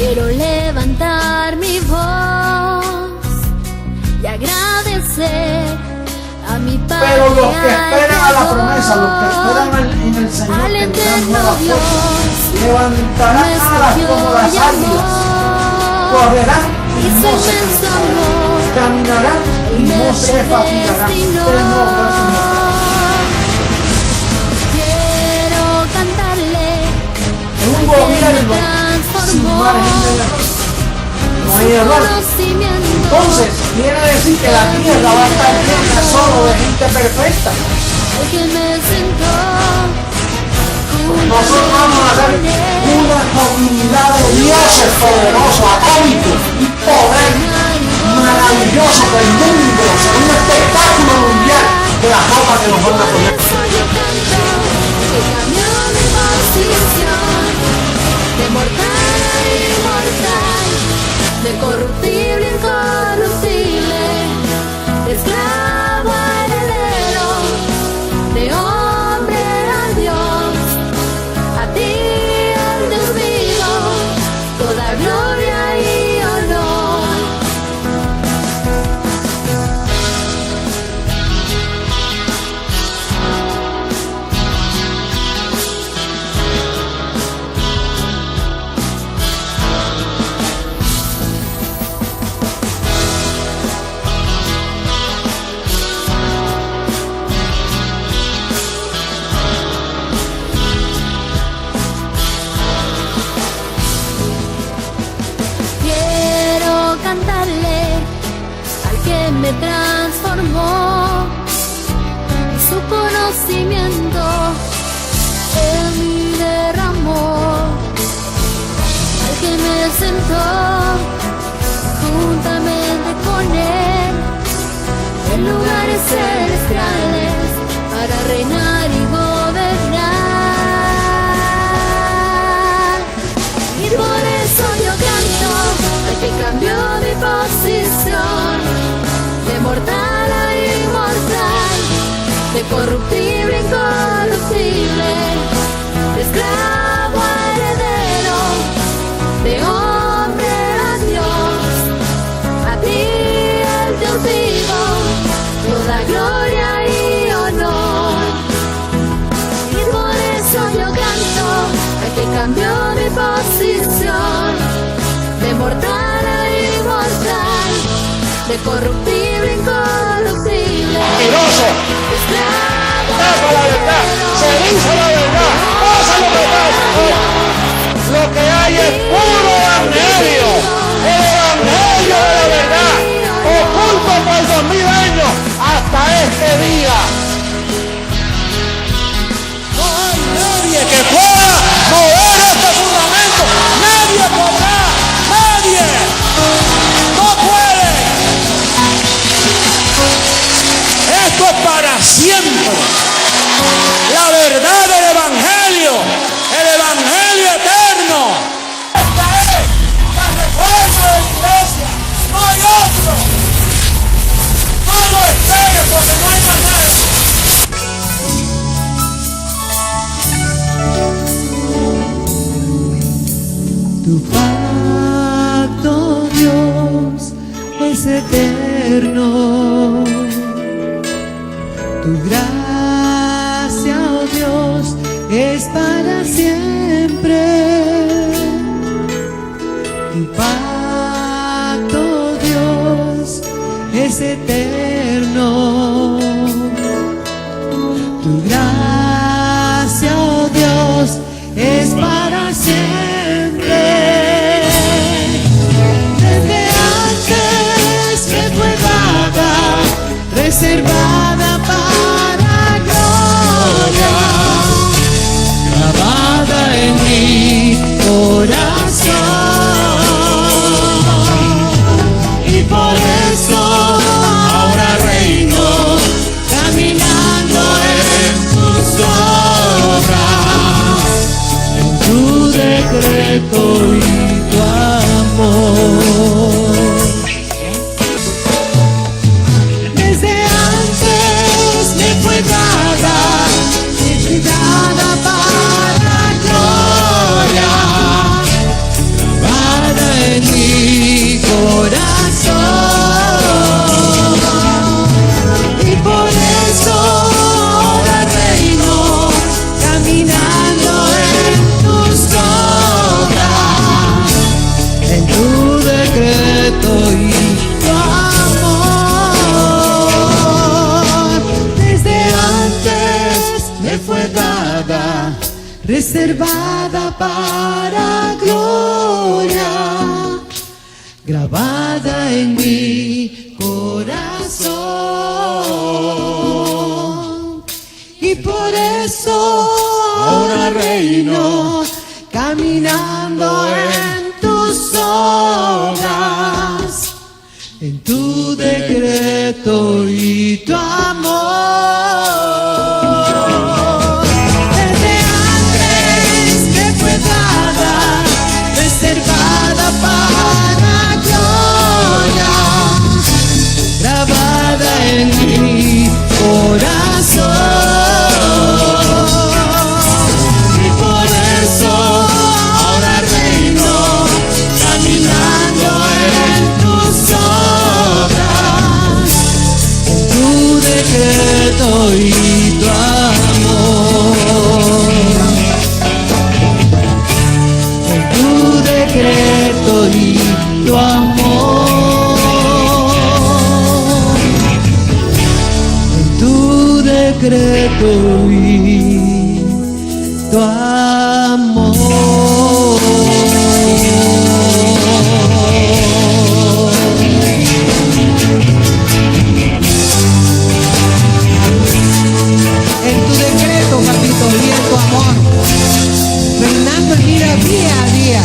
Quiero levantar mi voz y agradecer a mi Padre. Pero los que esperan a la promesa, los que esperan en el Señor, tendrán nuevas fuerzas, levantarán alas como las águilas, correrán y no se cansarán, caminarán y no se fatigarán. Quiero cantarle en un gobierno sin margen de error, no hay error. Entonces quiere decir que la tierra va a estar llena solo de gente perfecta. Nosotros vamos a ser una comunidad de dioses poderosos, atómicos y poder maravilloso del mundo, será un espectáculo mundial de la ropa que nos van a poner. De mortal a inmortal, de corruptible a incorruptible, de esclavo a heredero, de hombre a Dios, a ti al Dios vivo, toda gloria y honor. Me transformó y su conocimiento en mí derramó, al que me sentó juntamente con él en lugares celestiales para reinar y gobernar. Y por eso yo canto al que cambió mi posición, de mortal a inmortal, de corruptible a incorruptible, de esclavo a heredero, de hombre a Dios, a ti el Dios vivo, toda gloria y honor. Y por eso yo canto al que cambió mi posición, de mortal a inmortal, de corruptible a incorruptible. Mentiroso, tapa la verdad, se dice la verdad, pasa lo que pasa. Lo que hay es puro evangelio, el evangelio de la verdad, oculto por 2000 años hasta este día. No hay nadie que pueda mover este fundamento, nadie podrá, nadie, no puede. Esto es para siempre. La verdad del evangelio, el evangelio eterno. Esta es la reforma de la iglesia. No hay otro. No lo esperes porque no hay más nada. Tu pacto, Dios, es eterno. Tu gracia, oh Dios, es para siempre. Tu pacto, Dios, es eterno. Tu gracia, oh Dios, es para siempre. Desde antes que fue dada, reservada para gloria, grabada en mi corazón, y por eso ahora reino, caminando en tus obras, en tu decreto y tu amor. Desde antes me fue dada para gloria, grabada reservada para gloria, grabada en mi corazón. Y por eso ahora reino, caminando en tus obras, en tu decreto y tu amor. Desde antes que fue dada, reservada para gloria, grabada en mi corazón. Y por eso ahora reino, caminando en tus obras, tu decreto y tu amor, tu decreto y tu amor, tu decreto y tu amor. En tu decreto, papito, y en tu amor, reinando en vida día a día.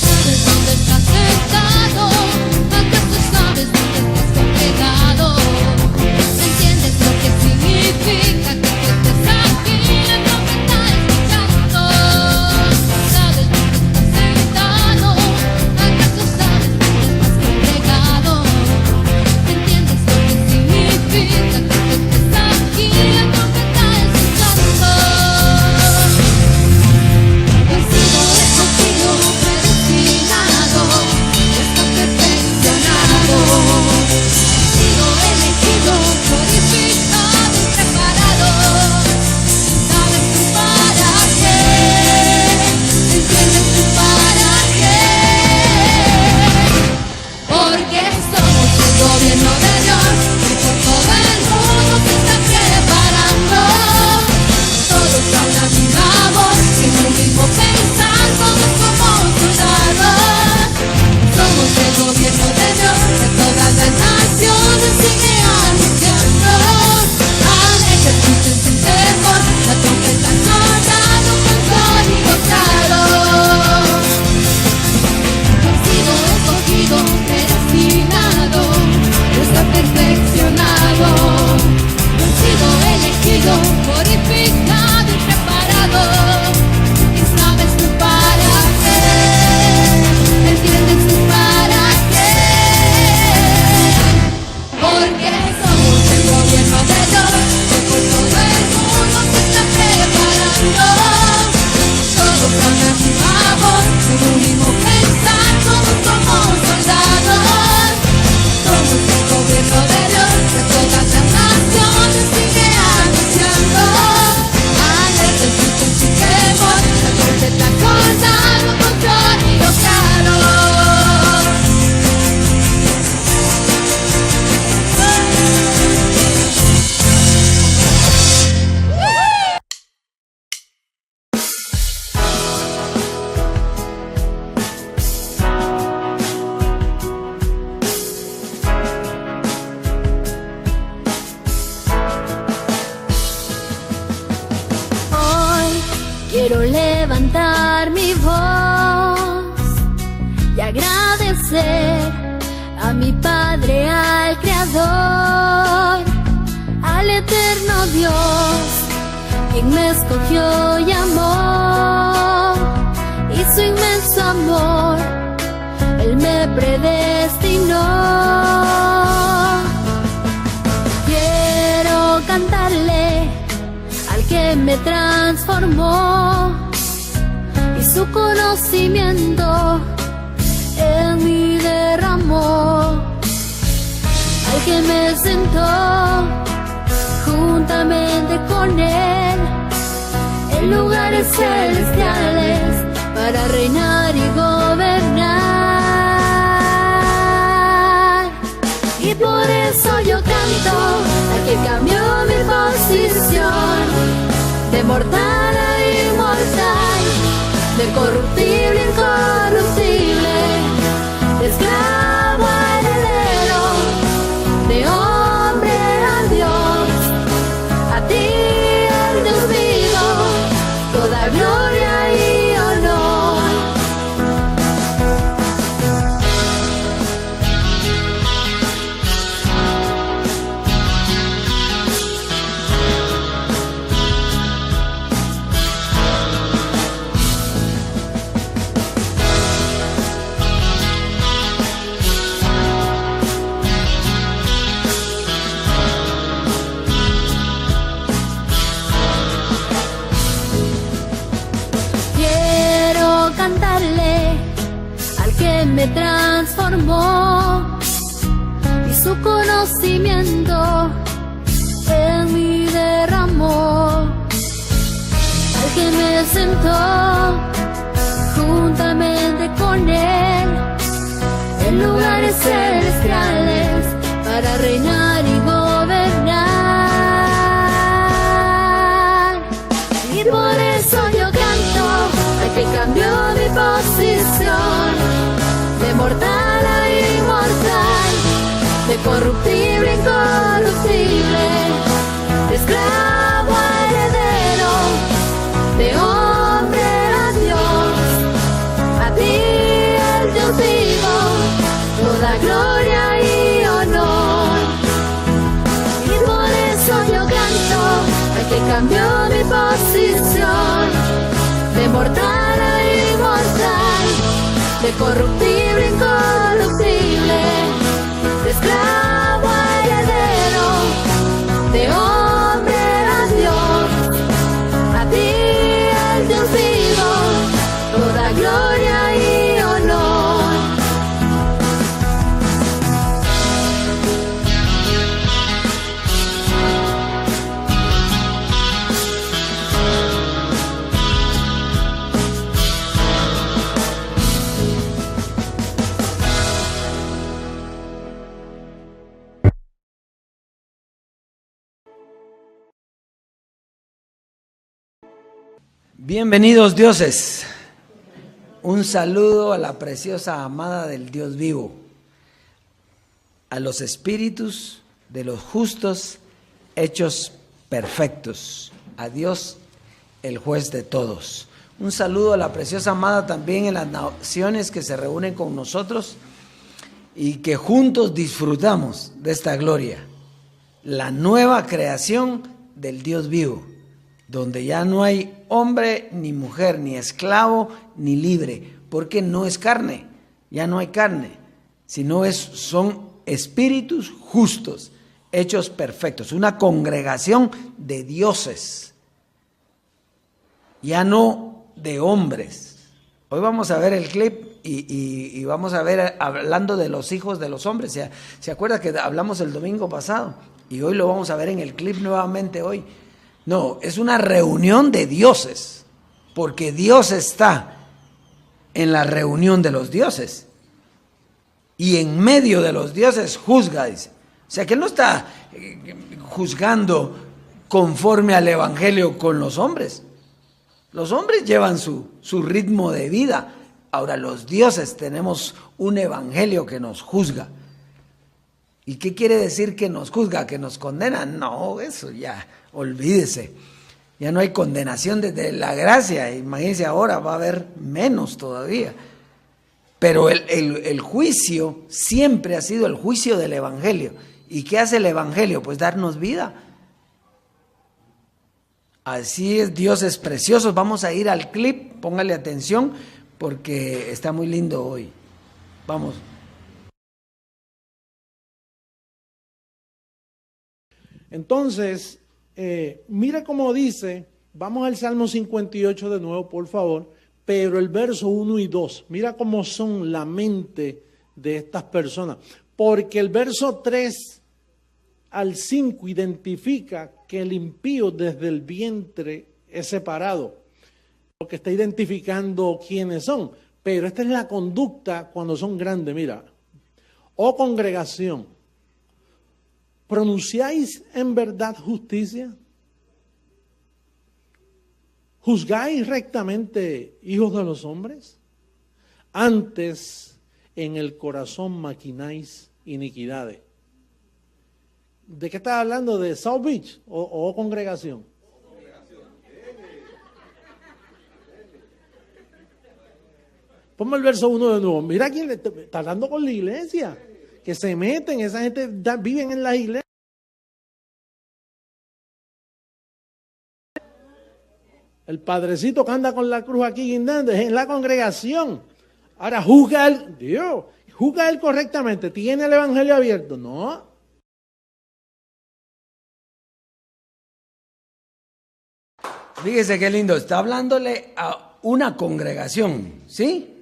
¿Sabes dónde estás sentado? ¿Acaso sabes dónde estás congregado? ¿Entiendes lo que significa que tú estés aquí? La trompeta escuchando. ¿Sabes dónde estás sentado? ¿Acaso sabes dónde estás congregado? ¿Entiendes lo que significa que tú estés aquí? La trompeta escuchando. He sido escogido, predestinado, está perfeccionado. He sido elegido, glorificado y preparado. ¿Sabes tú para qué? ¿Entiendes tú para qué? Porque somos el gobierno de Dios y por todo el mundo se está preparando. Todos hablan una voz en un mismo pensar, todos somos soldados. Somos el gobierno de Dios, de todas las naciones sigue anunciando. Al ejército sin temor, la trompeta sonando con sonido claro. He sido escogido, predestinado, está perfeccionado. He sido elegido, glorificado y preparado. ¿Y sabes tú para qué? ¿Entiendes tú para qué? Porque somos el gobierno de Dios, que por todo el mundo se está preparando. Todos hablan una voz, en un mismo pensar, todos somos soldados. Somos el gobierno de Dios, de todas las naciones sigue anunciando. Al ejército sin temor, la trompeta sonando con sonido claro. Hoy quiero levantar mi voz y agradecer a mi Padre, al Creador, al eterno Dios, quien me escogió y amó, y su inmenso amor, Él me predestinó. Quiero cantarle al que me transformó, y su conocimiento en mi derramó. que me sentó juntamente con él en lugares celestiales para reinar y gobernar. Y por eso yo canto al que cambió mi posición de mortal a inmortal, de corruptible a incorruptible, de esclavo a heredero, de hombre a Dios. A ti, el Dios vivo, toda gloria y honor. Quiero cantarle al que me transformó y su conocimiento en mí derramó, al que me sentó juntamente con él en lugares celestiales para reinar y gobernar. Y por eso yo canto al que cambió mi posición de mortal a inmortal, de corruptible a incorruptible, de esclavo a heredero, de hombre a Dios. A ti, el Dios vivo, toda gloria y honor. Y por eso yo canto al que cambió mi posición de mortal a inmortal, de corruptible a incorruptible, de esclavo a heredero, de hombre a Dios. A ti, el Dios vivo, toda gloria y honor. Bienvenidos, dioses. Un saludo a la preciosa amada del Dios vivo, a los espíritus de los justos hechos perfectos, a Dios, el juez de todos. Un saludo a la preciosa amada también en las naciones que se reúnen con nosotros y que juntos disfrutamos de esta gloria, la nueva creación del Dios vivo, donde ya no hay hombre ni mujer, ni esclavo ni libre, porque no es carne, ya no hay carne, sino son espíritus justos, hechos perfectos, una congregación de dioses, ya no de hombres. Hoy vamos a ver el clip y vamos a ver hablando de los hijos de los hombres. ¿Se acuerda que hablamos el domingo pasado? Y hoy lo vamos a ver en el clip nuevamente hoy. No, es una reunión de dioses, porque Dios está en la reunión de los dioses y en medio de los dioses juzga, dice. O sea que Él no está juzgando conforme al evangelio con los hombres. Los hombres llevan su ritmo de vida. Ahora los dioses tenemos un evangelio que nos juzga. ¿Y qué quiere decir que nos juzga? ¿Que nos condena? No, eso ya, olvídese. Ya no hay condenación desde la gracia. Imagínense, ahora va a haber menos todavía. Pero el juicio siempre ha sido el juicio del evangelio. ¿Y qué hace el evangelio? Pues darnos vida. Así es, dioses preciosos. Vamos a ir al clip, póngale atención porque está muy lindo hoy. Vamos. Entonces, mira cómo dice, vamos al Salmo 58 de nuevo, por favor, pero el verso 1 y 2, mira cómo son la mente de estas personas, porque el verso 3 al 5 identifica que el impío desde el vientre es separado, porque está identificando quiénes son. Pero esta es la conducta cuando son grandes. Mira, oh congregación, ¿pronunciáis en verdad justicia? ¿Juzgáis rectamente, hijos de los hombres? Antes en el corazón maquináis iniquidades. ¿De qué estás hablando? ¿De South Beach o congregación? Ponme el verso 1 de nuevo. Mira quién está hablando con la iglesia. Que se meten, esa gente viven en las iglesias. El padrecito que anda con la cruz aquí guindando es en la congregación. Ahora juzga él correctamente. ¿Tiene el evangelio abierto? No. Fíjese qué lindo, está hablándole a una congregación, ¿sí?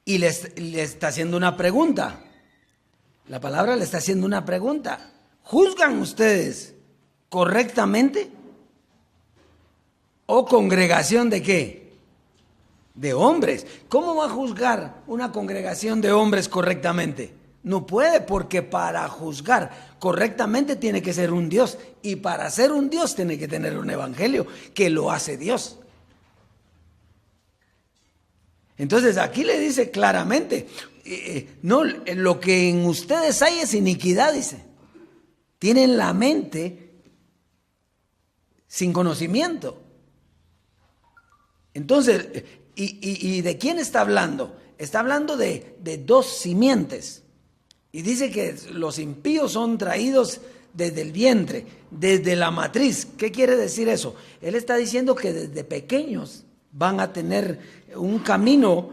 Y le está haciendo una pregunta. La palabra le está haciendo una pregunta. ¿Juzgan ustedes correctamente? ¿O congregación de qué? De hombres. ¿Cómo va a juzgar una congregación de hombres correctamente? No puede, porque para juzgar correctamente tiene que ser un Dios. Y para ser un Dios tiene que tener un evangelio que lo hace Dios. Entonces aquí le dice claramente, no, lo que en ustedes hay es iniquidad, dice. Tienen la mente sin conocimiento. Entonces, ¿y de quién está hablando? Está hablando de dos simientes. Y dice que los impíos son traídos desde el vientre, desde la matriz. ¿Qué quiere decir eso? Él está diciendo que desde pequeños van a tener un camino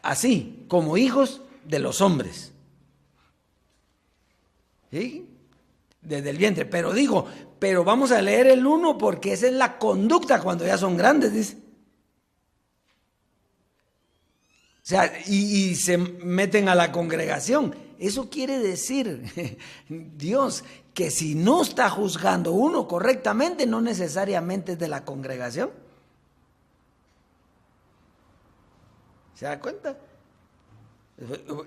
así, como hijos de los hombres. ¿Sí? Desde el vientre. Pero vamos a leer el 1 porque esa es la conducta cuando ya son grandes, dice. O sea, y se meten a la congregación. Eso quiere decir, Dios, que si no está juzgando uno correctamente, no necesariamente es de la congregación. ¿Se da cuenta?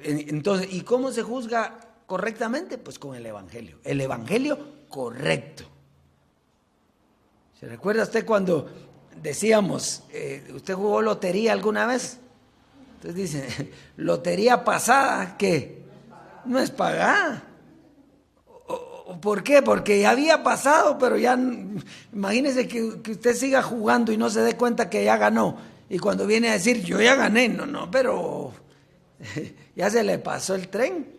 Entonces, ¿y cómo se juzga correctamente? Pues con el evangelio. El evangelio correcto. ¿Se recuerda usted cuando decíamos, usted jugó lotería alguna vez? Entonces dice, lotería pasada, ¿qué? No es pagada. ¿Por qué? Porque ya había pasado, pero ya, imagínese que usted siga jugando y no se dé cuenta que ya ganó. Y cuando viene a decir, yo ya gané, no, pero ya se le pasó el tren.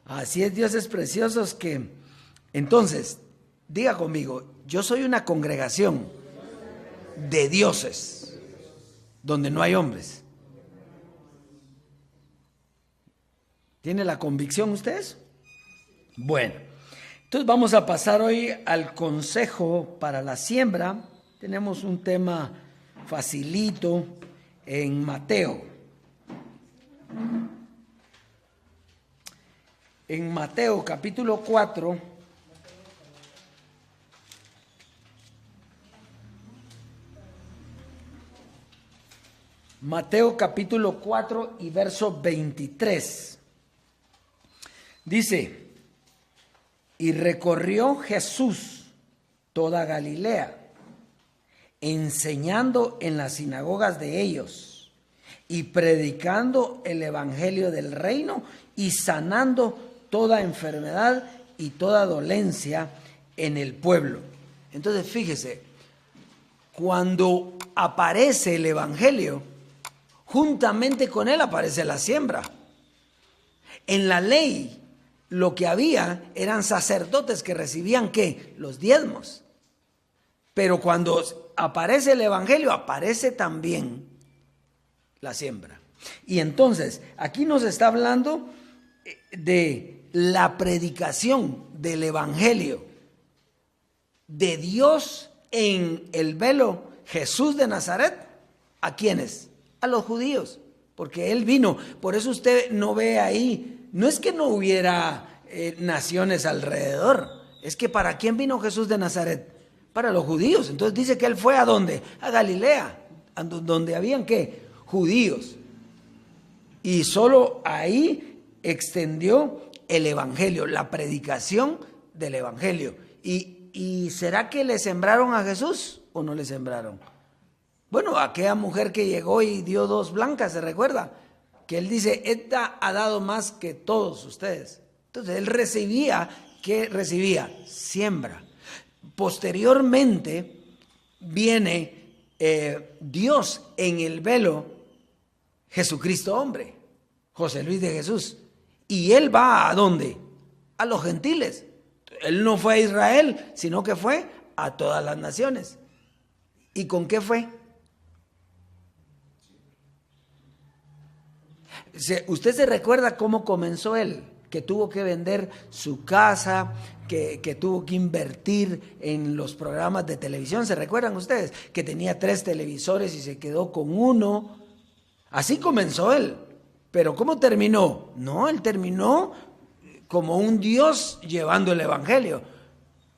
Así es, Dios es precioso, que entonces, diga conmigo, yo soy una congregación de dioses, donde no hay hombres. ¿Tiene la convicción ustedes? Bueno, entonces vamos a pasar hoy al consejo para la siembra. Tenemos un tema facilito en Mateo. En Mateo capítulo 4, Mateo capítulo 4 y verso 23. Dice, y recorrió Jesús toda Galilea, enseñando en las sinagogas de ellos y predicando el evangelio del reino y sanando toda enfermedad y toda dolencia en el pueblo. Entonces fíjese, cuando aparece el evangelio, juntamente con él aparece la siembra. En la ley lo que había eran sacerdotes que recibían ¿qué? Los diezmos. Pero cuando aparece el evangelio, aparece también la siembra. Y entonces, aquí nos está hablando de la predicación del evangelio de Dios en el velo Jesús de Nazaret. ¿A quiénes? A los judíos, porque él vino. Por eso usted no ve ahí, no es que no hubiera naciones alrededor. Es que ¿para quién vino Jesús de Nazaret? Para los judíos. Entonces dice que él fue ¿a dónde? A Galilea, donde habían ¿qué? Judíos. Y solo ahí extendió el evangelio, la predicación del evangelio. ¿Y será que le sembraron a Jesús o no le sembraron? Bueno, aquella mujer que llegó y dio 2 blancas, ¿se recuerda? Que él dice, esta ha dado más que todos ustedes. Entonces él recibía, ¿qué recibía? Siembra. Posteriormente viene Dios en el velo, Jesucristo hombre, José Luis de Jesús. Y él va ¿a dónde? A los gentiles. Él no fue a Israel, sino que fue a todas las naciones. ¿Y con qué fue? ¿Usted se recuerda cómo comenzó él? Que tuvo que vender su casa, que tuvo que invertir en los programas de televisión. ¿Se recuerdan ustedes? Que tenía 3 televisores y se quedó con 1. Así comenzó él. Pero ¿cómo terminó? No, él terminó como un Dios llevando el evangelio,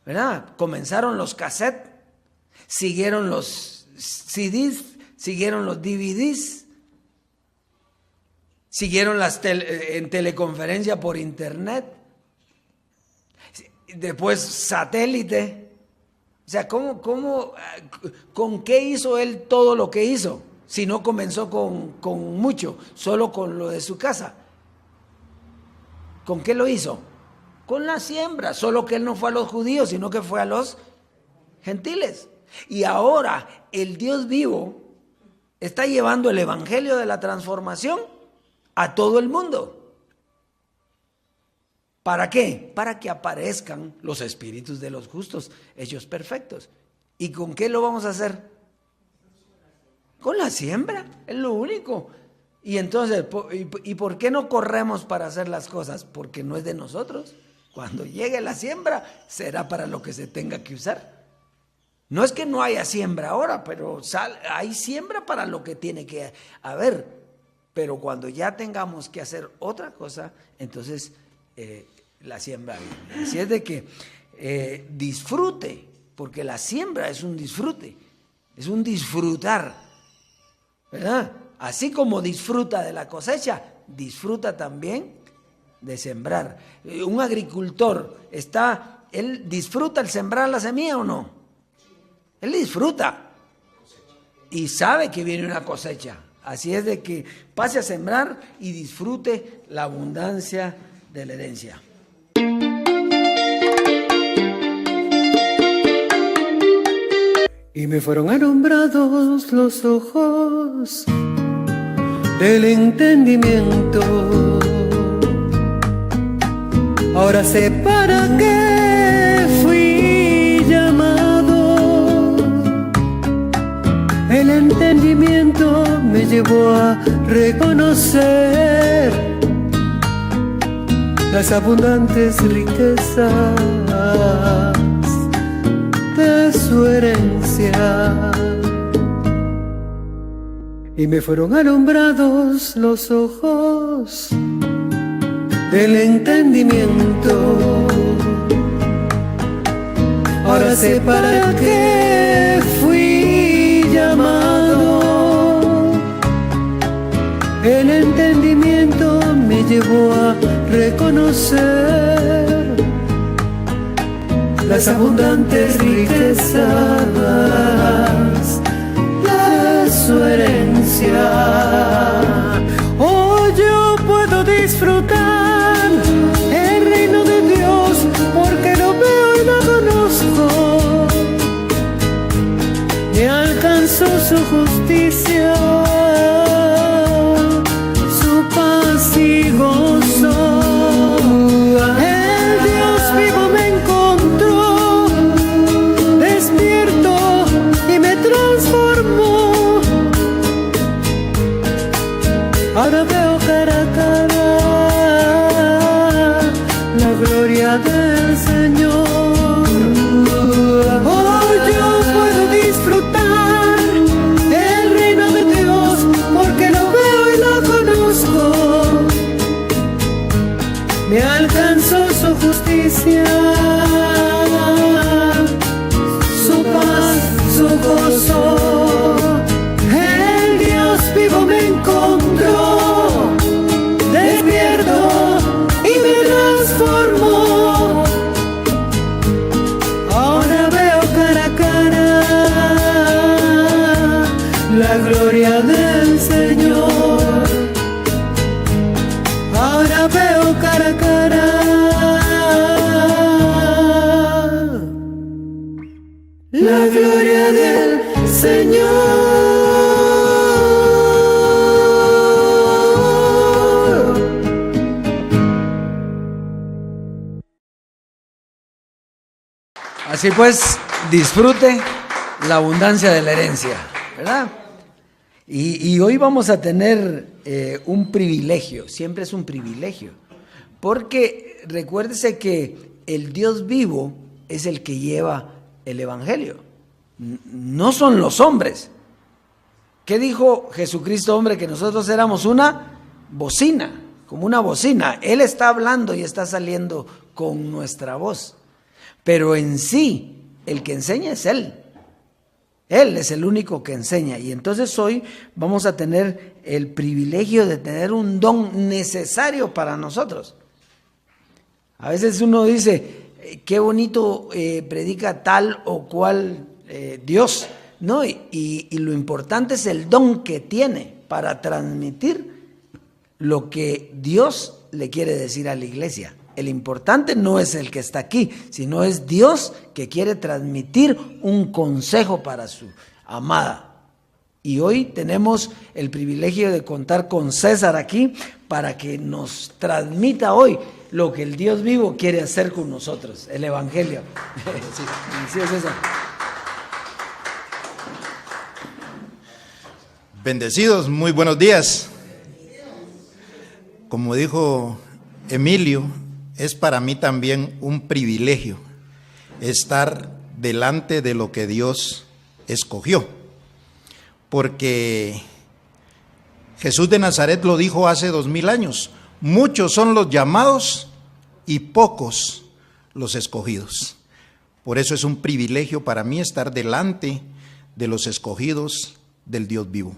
¿verdad? Comenzaron los cassettes, siguieron los CDs, siguieron los DVDs, siguieron en teleconferencia por internet, después satélite. O sea, ¿con qué hizo él todo lo que hizo? Si no comenzó con mucho, solo con lo de su casa. ¿Con qué lo hizo? Con la siembra, solo que él no fue a los judíos, sino que fue a los gentiles. Y ahora el Dios vivo está llevando el evangelio de la transformación a todo el mundo. ¿Para qué? Para que aparezcan los espíritus de los justos, hechos perfectos. ¿Y con qué lo vamos a hacer? Con la siembra, es lo único. Y entonces, ¿y por qué no corremos para hacer las cosas? Porque no es de nosotros. Cuando llegue la siembra, será para lo que se tenga que usar. No es que no haya siembra ahora, pero hay siembra para lo que tiene que haber. Pero cuando ya tengamos que hacer otra cosa, entonces la siembra viene. Así es de que disfrute, porque la siembra es un disfrute, es un disfrutar, ¿verdad? Así como disfruta de la cosecha, disfruta también de sembrar. Un agricultor ¿él disfruta el sembrar la semilla o no? Él disfruta y sabe que viene una cosecha. Así es de que pase a sembrar y disfrute la abundancia de la herencia. Y me fueron alumbrados los ojos del entendimiento. Ahora sé para qué fui llamado. El entendimiento me llevó a reconocer las abundantes riquezas de su herencia. Y me fueron alumbrados los ojos del entendimiento. Ahora sé para qué fui llamado. El entendimiento me llevó a reconocer las abundantes riquezas de su herencia. Hoy yo puedo disfrutar el reino de Dios porque lo veo y lo conozco. Me alcanzó su justicia, su paz y gozo. El Dios vivo me encontró, despierto y me transformó. Ahora veo cara a cara la gloria del Señor. Hoy yo puedo disfrutar el reino de Dios porque lo veo y lo conozco. Me alcanza alcanzó su justicia, su paz, su gozo. El Dios vivo me encontró, despierto y me transformó. Ahora veo cara a cara la gloria del Señor. Ahora veo cara a cara la gloria del Señor. Así pues, disfrute la abundancia de la herencia, ¿verdad? Y hoy vamos a tener un privilegio, siempre es un privilegio, porque recuérdese que el Dios vivo es el que lleva el Evangelio, no son los hombres. ¿Qué dijo Jesucristo, hombre? Que nosotros éramos una bocina, como una bocina. Él está hablando y está saliendo con nuestra voz, pero en sí el que enseña es Él. Él es el único que enseña. Y entonces hoy vamos a tener el privilegio de tener un don necesario para nosotros. A veces uno dice, qué bonito predica tal o cual Dios, ¿no? Y lo importante es el don que tiene para transmitir lo que Dios le quiere decir a la iglesia. El importante no es el que está aquí, sino es Dios que quiere transmitir un consejo para su amada. Y hoy tenemos el privilegio de contar con César aquí para que nos transmita hoy lo que el Dios vivo quiere hacer con nosotros, el Evangelio. Sí, César. Bendecidos, muy buenos días. Como dijo Emilio, es para mí también un privilegio estar delante de lo que Dios escogió, porque Jesús de Nazaret lo dijo hace 2000 años, muchos son los llamados y pocos los escogidos. Por eso es un privilegio para mí estar delante de los escogidos del Dios vivo,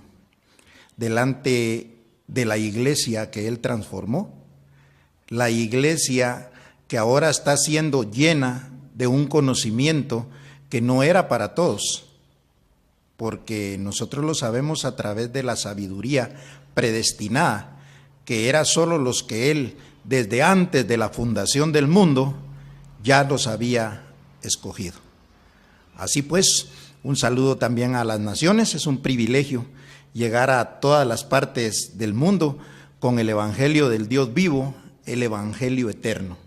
delante de la iglesia que Él transformó, la iglesia que ahora está siendo llena de un conocimiento que no era para todos, porque nosotros lo sabemos a través de la sabiduría predestinada, que era solo los que Él, desde antes de la fundación del mundo, ya los había escogido. Así pues, un saludo también a las naciones. Es un privilegio llegar a todas las partes del mundo con el Evangelio del Dios vivo, el Evangelio eterno.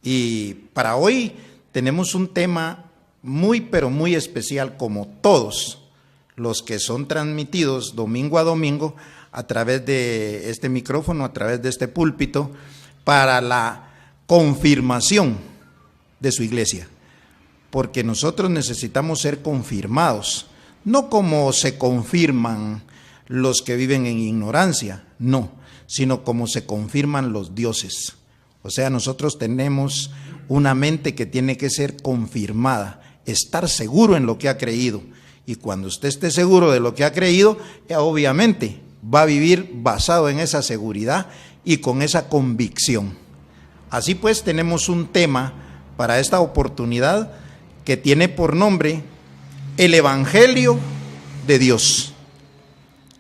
Y para hoy tenemos un tema muy pero muy especial, como todos los que son transmitidos domingo a domingo a través de este micrófono, a través de este púlpito, para la confirmación de su iglesia, porque nosotros necesitamos ser confirmados, no como se confirman los que viven en ignorancia, no, sino como se confirman los dioses. O sea, nosotros tenemos una mente que tiene que ser confirmada, estar seguro en lo que ha creído. Y cuando usted esté seguro de lo que ha creído, obviamente va a vivir basado en esa seguridad y con esa convicción. Así pues, tenemos un tema para esta oportunidad que tiene por nombre el Evangelio de Dios.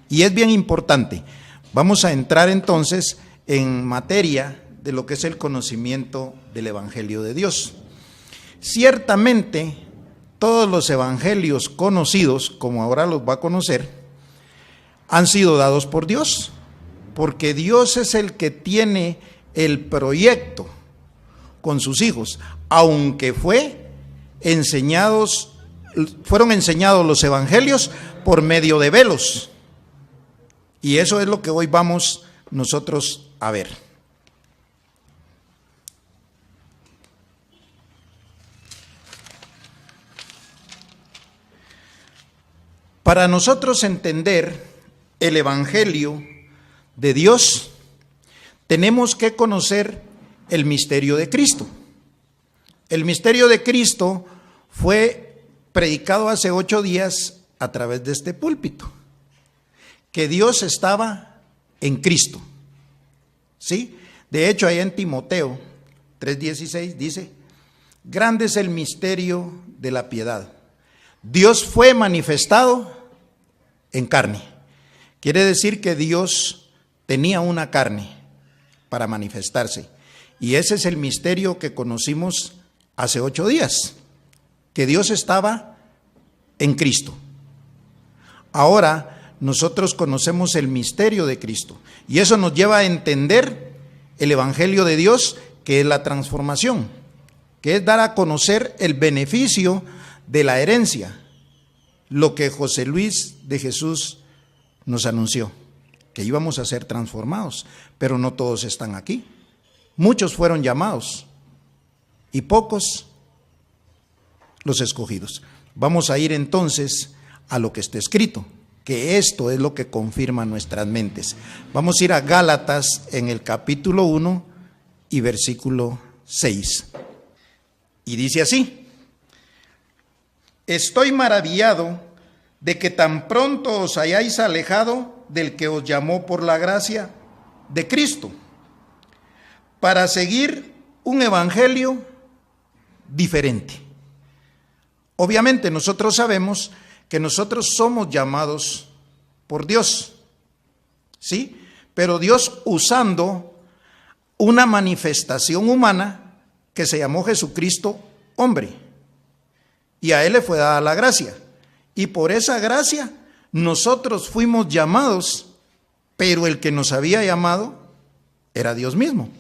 Y es bien importante. Vamos a entrar entonces en materia de lo que es el conocimiento del Evangelio de Dios. Ciertamente, todos los evangelios conocidos, como ahora los va a conocer, han sido dados por Dios, porque Dios es el que tiene el proyecto con sus hijos, aunque fueron enseñados los evangelios por medio de velos. Y eso es lo que hoy vamos nosotros a ver. Para nosotros entender el Evangelio de Dios, tenemos que conocer el misterio de Cristo. El misterio de Cristo fue predicado hace 8 días a través de este púlpito, que Dios estaba en Cristo. ¿Sí? De hecho, ahí en Timoteo 3:16 dice: grande es el misterio de la piedad. Dios fue manifestado en carne. Quiere decir que Dios tenía una carne para manifestarse. Y ese es el misterio que conocimos hace 8 días, que Dios estaba en Cristo. Ahora nosotros conocemos el misterio de Cristo y eso nos lleva a entender el Evangelio de Dios, que es la transformación, que es dar a conocer el beneficio de la herencia, lo que José Luis de Jesús nos anunció, que íbamos a ser transformados, pero no todos están aquí. Muchos fueron llamados y pocos los escogidos. Vamos a ir entonces a lo que está escrito, que esto es lo que confirma nuestras mentes. Vamos a ir a Gálatas en el capítulo 1 y versículo 6. Y dice así: estoy maravillado de que tan pronto os hayáis alejado del que os llamó por la gracia de Cristo, para seguir un evangelio diferente. Obviamente nosotros sabemos que nosotros somos llamados por Dios, ¿sí? Pero Dios usando una manifestación humana que se llamó Jesucristo hombre, y a él le fue dada la gracia, y por esa gracia nosotros fuimos llamados, pero el que nos había llamado era Dios mismo.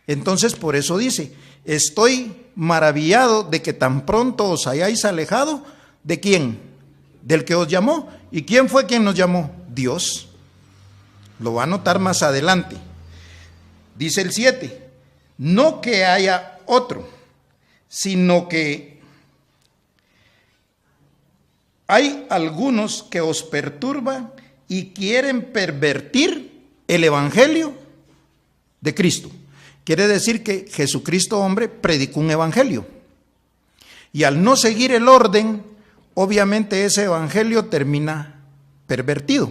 Entonces por eso dice: estoy maravillado de que tan pronto os hayáis alejado. ¿De quién? Del que os llamó. ¿Y quién fue quien nos llamó? Dios. Lo va a notar más adelante. Dice el 7: no que haya otro, sino que hay algunos que os perturban y quieren pervertir el evangelio de Cristo. Quiere decir que Jesucristo hombre predicó un evangelio, y al no seguir el orden, obviamente ese evangelio termina pervertido.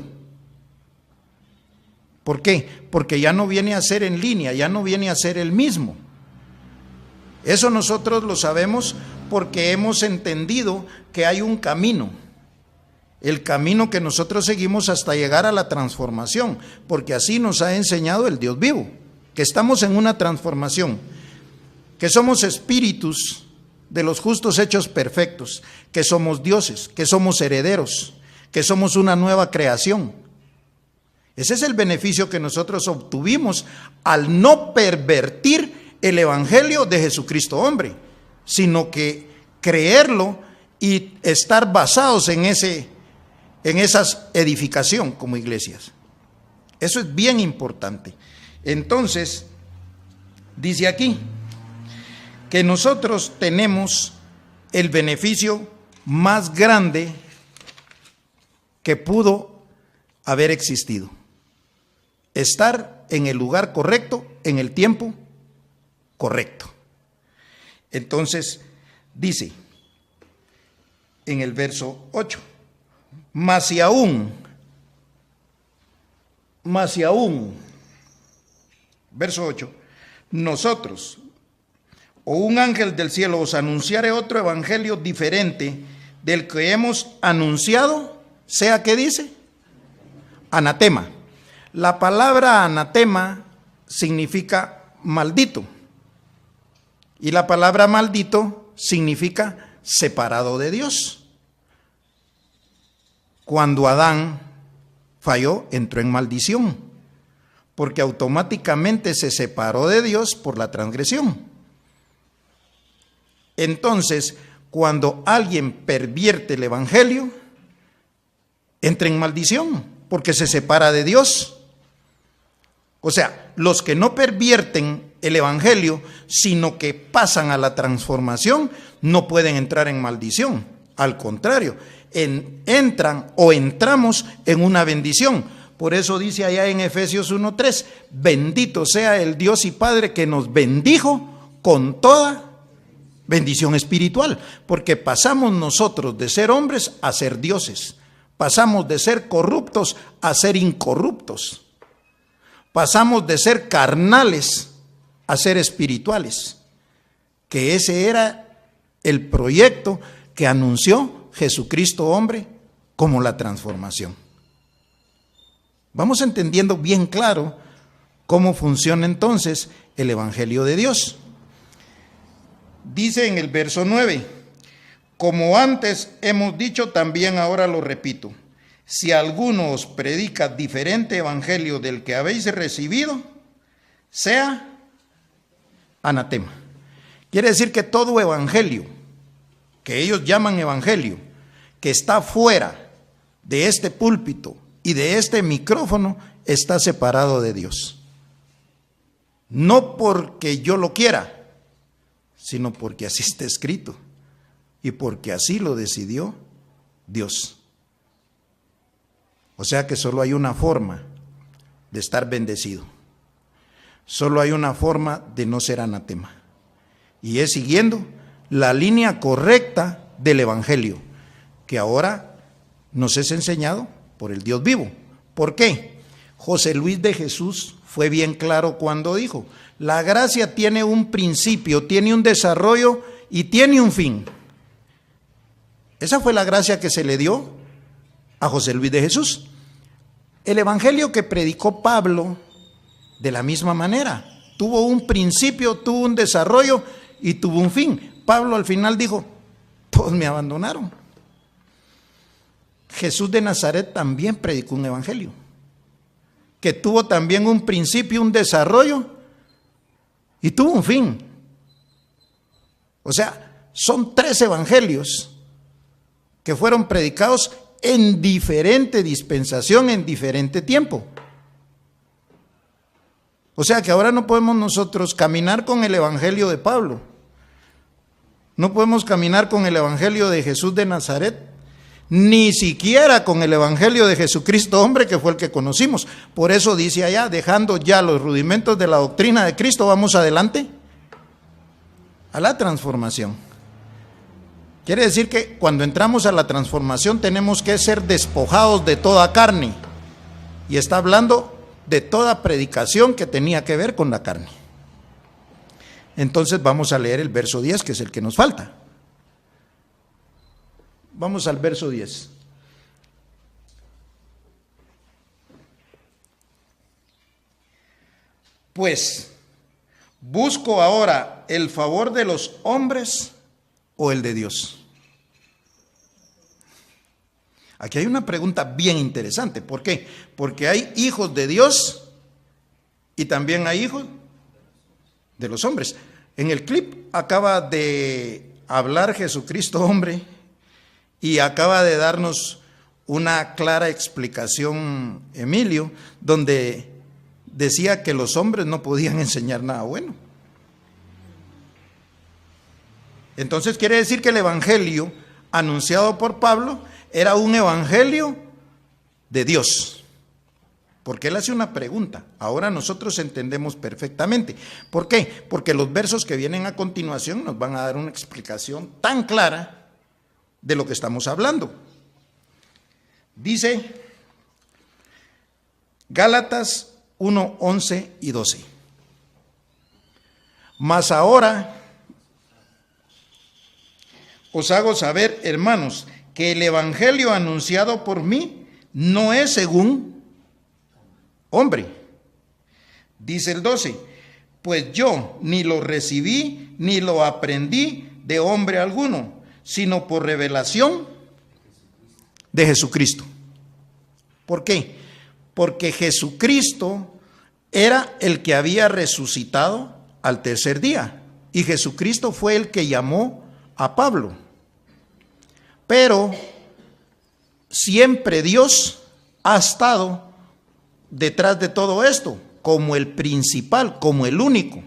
¿Por qué? Porque ya no viene a ser en línea, ya no viene a ser el mismo. Eso nosotros lo sabemos porque hemos entendido que hay un camino, el camino que nosotros seguimos hasta llegar a la transformación, porque así nos ha enseñado el Dios vivo, que estamos en una transformación, que somos espíritus de los justos hechos perfectos, que somos dioses, que somos herederos, que somos una nueva creación. Ese es el beneficio que nosotros obtuvimos al no pervertir el evangelio de Jesucristo hombre, sino que creerlo y estar basados en esa edificación como iglesias. Eso es bien importante. Entonces, dice aquí que nosotros tenemos el beneficio más grande que pudo haber existido: estar en el lugar correcto, en el tiempo correcto. Entonces, dice en el verso 8, mas si aún, verso 8, nosotros o un ángel del cielo os anunciare otro evangelio diferente del que hemos anunciado, sea que dice, anatema. La palabra anatema significa maldito, y la palabra maldito significa separado de Dios. Cuando Adán falló, entró en maldición, porque automáticamente se separó de Dios por la transgresión. Entonces, cuando alguien pervierte el evangelio, entra en maldición, porque se separa de Dios. O sea, los que no pervierten el evangelio, sino que pasan a la transformación, no pueden entrar en maldición. Al contrario, entran o entramos en una bendición, Por eso dice allá en Efesios 1:3, bendito sea el Dios y Padre que nos bendijo con toda bendición espiritual, porque pasamos nosotros de ser hombres a ser dioses, pasamos de ser corruptos a ser incorruptos, pasamos de ser carnales a ser espirituales, que ese era el proyecto que anunció Jesucristo hombre como la transformación. Vamos entendiendo bien claro cómo funciona entonces el Evangelio de Dios. Dice en el verso 9, como antes hemos dicho, también ahora lo repito, si alguno os predica diferente evangelio del que habéis recibido, sea anatema. Quiere decir que todo evangelio, que ellos llaman evangelio, que está fuera de este púlpito y de este micrófono, está separado de Dios. No porque yo lo quiera, sino porque así está escrito y porque así lo decidió Dios. O sea que solo hay una forma de estar bendecido, solo hay una forma de no ser anatema, y es siguiendo la línea correcta del Evangelio, que ahora nos es enseñado por el Dios vivo. ¿Por qué? José Luis de Jesús fue bien claro cuando dijo, la gracia tiene un principio, tiene un desarrollo y tiene un fin. Esa fue la gracia que se le dio a José Luis de Jesús. El evangelio que predicó Pablo, de la misma manera, tuvo un principio, tuvo un desarrollo y tuvo un fin. Pablo al final dijo, todos me abandonaron. Jesús de Nazaret también predicó un evangelio, que tuvo también un principio, un desarrollo y tuvo un fin. O sea, son 3 evangelios que fueron predicados en diferente dispensación, en diferente tiempo. O sea que ahora no podemos nosotros caminar con el evangelio de Pablo, no podemos caminar con el evangelio de Jesús de Nazaret, ni siquiera con el evangelio de Jesucristo hombre, que fue el que conocimos. Por eso dice allá, dejando ya los rudimentos de la doctrina de Cristo, vamos adelante a la transformación. Quiere decir que cuando entramos a la transformación tenemos que ser despojados de toda carne, y está hablando de toda predicación que tenía que ver con la carne. Entonces vamos a leer el verso 10, que es el que nos falta. Vamos al verso 10. Pues, ¿busco ahora el favor de los hombres o el de Dios? Aquí hay una pregunta bien interesante. ¿Por qué? Porque hay hijos de Dios y también hay hijos de los hombres. En el clip acaba de hablar Jesucristo hombre y acaba de darnos una clara explicación Emilio, donde decía que los hombres no podían enseñar nada bueno. Entonces quiere decir que el evangelio anunciado por Pablo era un evangelio de Dios. Porque él hace una pregunta. Ahora nosotros entendemos perfectamente. ¿Por qué? Porque los versos que vienen a continuación nos van a dar una explicación tan clara de lo que estamos hablando. Dice Gálatas 1, 11 y 12. Mas ahora os hago saber, hermanos, que el evangelio anunciado por mí no es según hombre. Dice el 12, pues yo ni lo recibí ni lo aprendí de hombre alguno, sino por revelación de Jesucristo. ¿Por qué? Porque Jesucristo era el que había resucitado al tercer día, y Jesucristo fue el que llamó a Pablo. Pero siempre Dios ha estado detrás de todo esto, como el principal, como el único.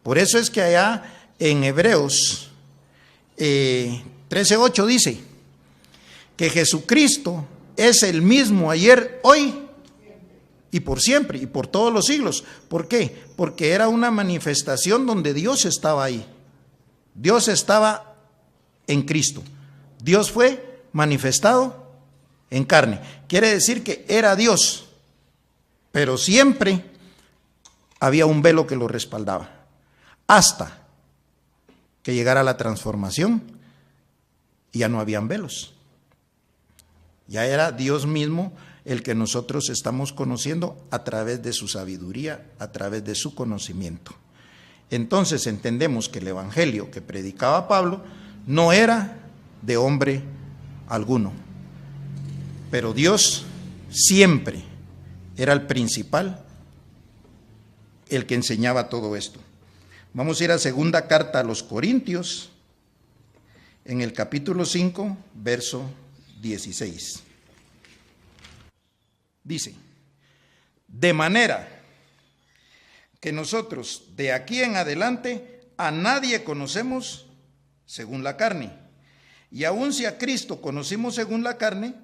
Por eso es que allá en Hebreos 13:8 dice que Jesucristo es el mismo ayer, hoy y por siempre, y por todos los siglos. ¿Por qué? Porque era una manifestación donde Dios estaba ahí. Dios estaba en Cristo. Dios fue manifestado en carne. Quiere decir que era Dios, pero siempre había un velo que lo respaldaba, hasta que llegara la transformación y ya no habían velos. Ya era Dios mismo el que nosotros estamos conociendo a través de su sabiduría, a través de su conocimiento. Entonces entendemos que el evangelio que predicaba Pablo no era de hombre alguno, pero Dios siempre era el principal, el que enseñaba todo esto. Vamos a ir a segunda carta a los Corintios, en el capítulo 5, verso 16. Dice: de manera que nosotros de aquí en adelante a nadie conocemos según la carne, y aun si a Cristo conocimos según la carne,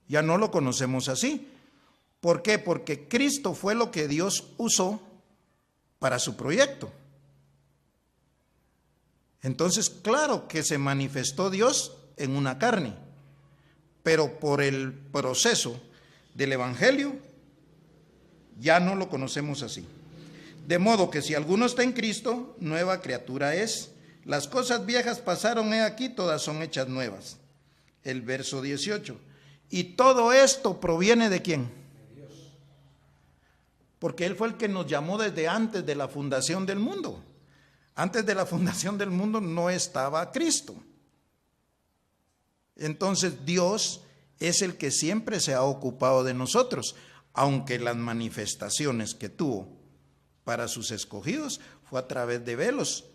ya no lo conocemos así. ¿Por qué? Porque Cristo fue lo que Dios usó para su proyecto. Entonces, claro que se manifestó Dios en una carne, pero por el proceso del evangelio ya no lo conocemos así. De modo que si alguno está en Cristo, nueva criatura es. Las cosas viejas pasaron, he aquí, todas son hechas nuevas. El verso 18. Y todo esto proviene ¿de quién? De Dios. Porque Él fue el que nos llamó desde antes de la fundación del mundo. Antes de la fundación del mundo no estaba Cristo. Entonces Dios es el que siempre se ha ocupado de nosotros, aunque las manifestaciones que tuvo para sus escogidos fue a través de velos,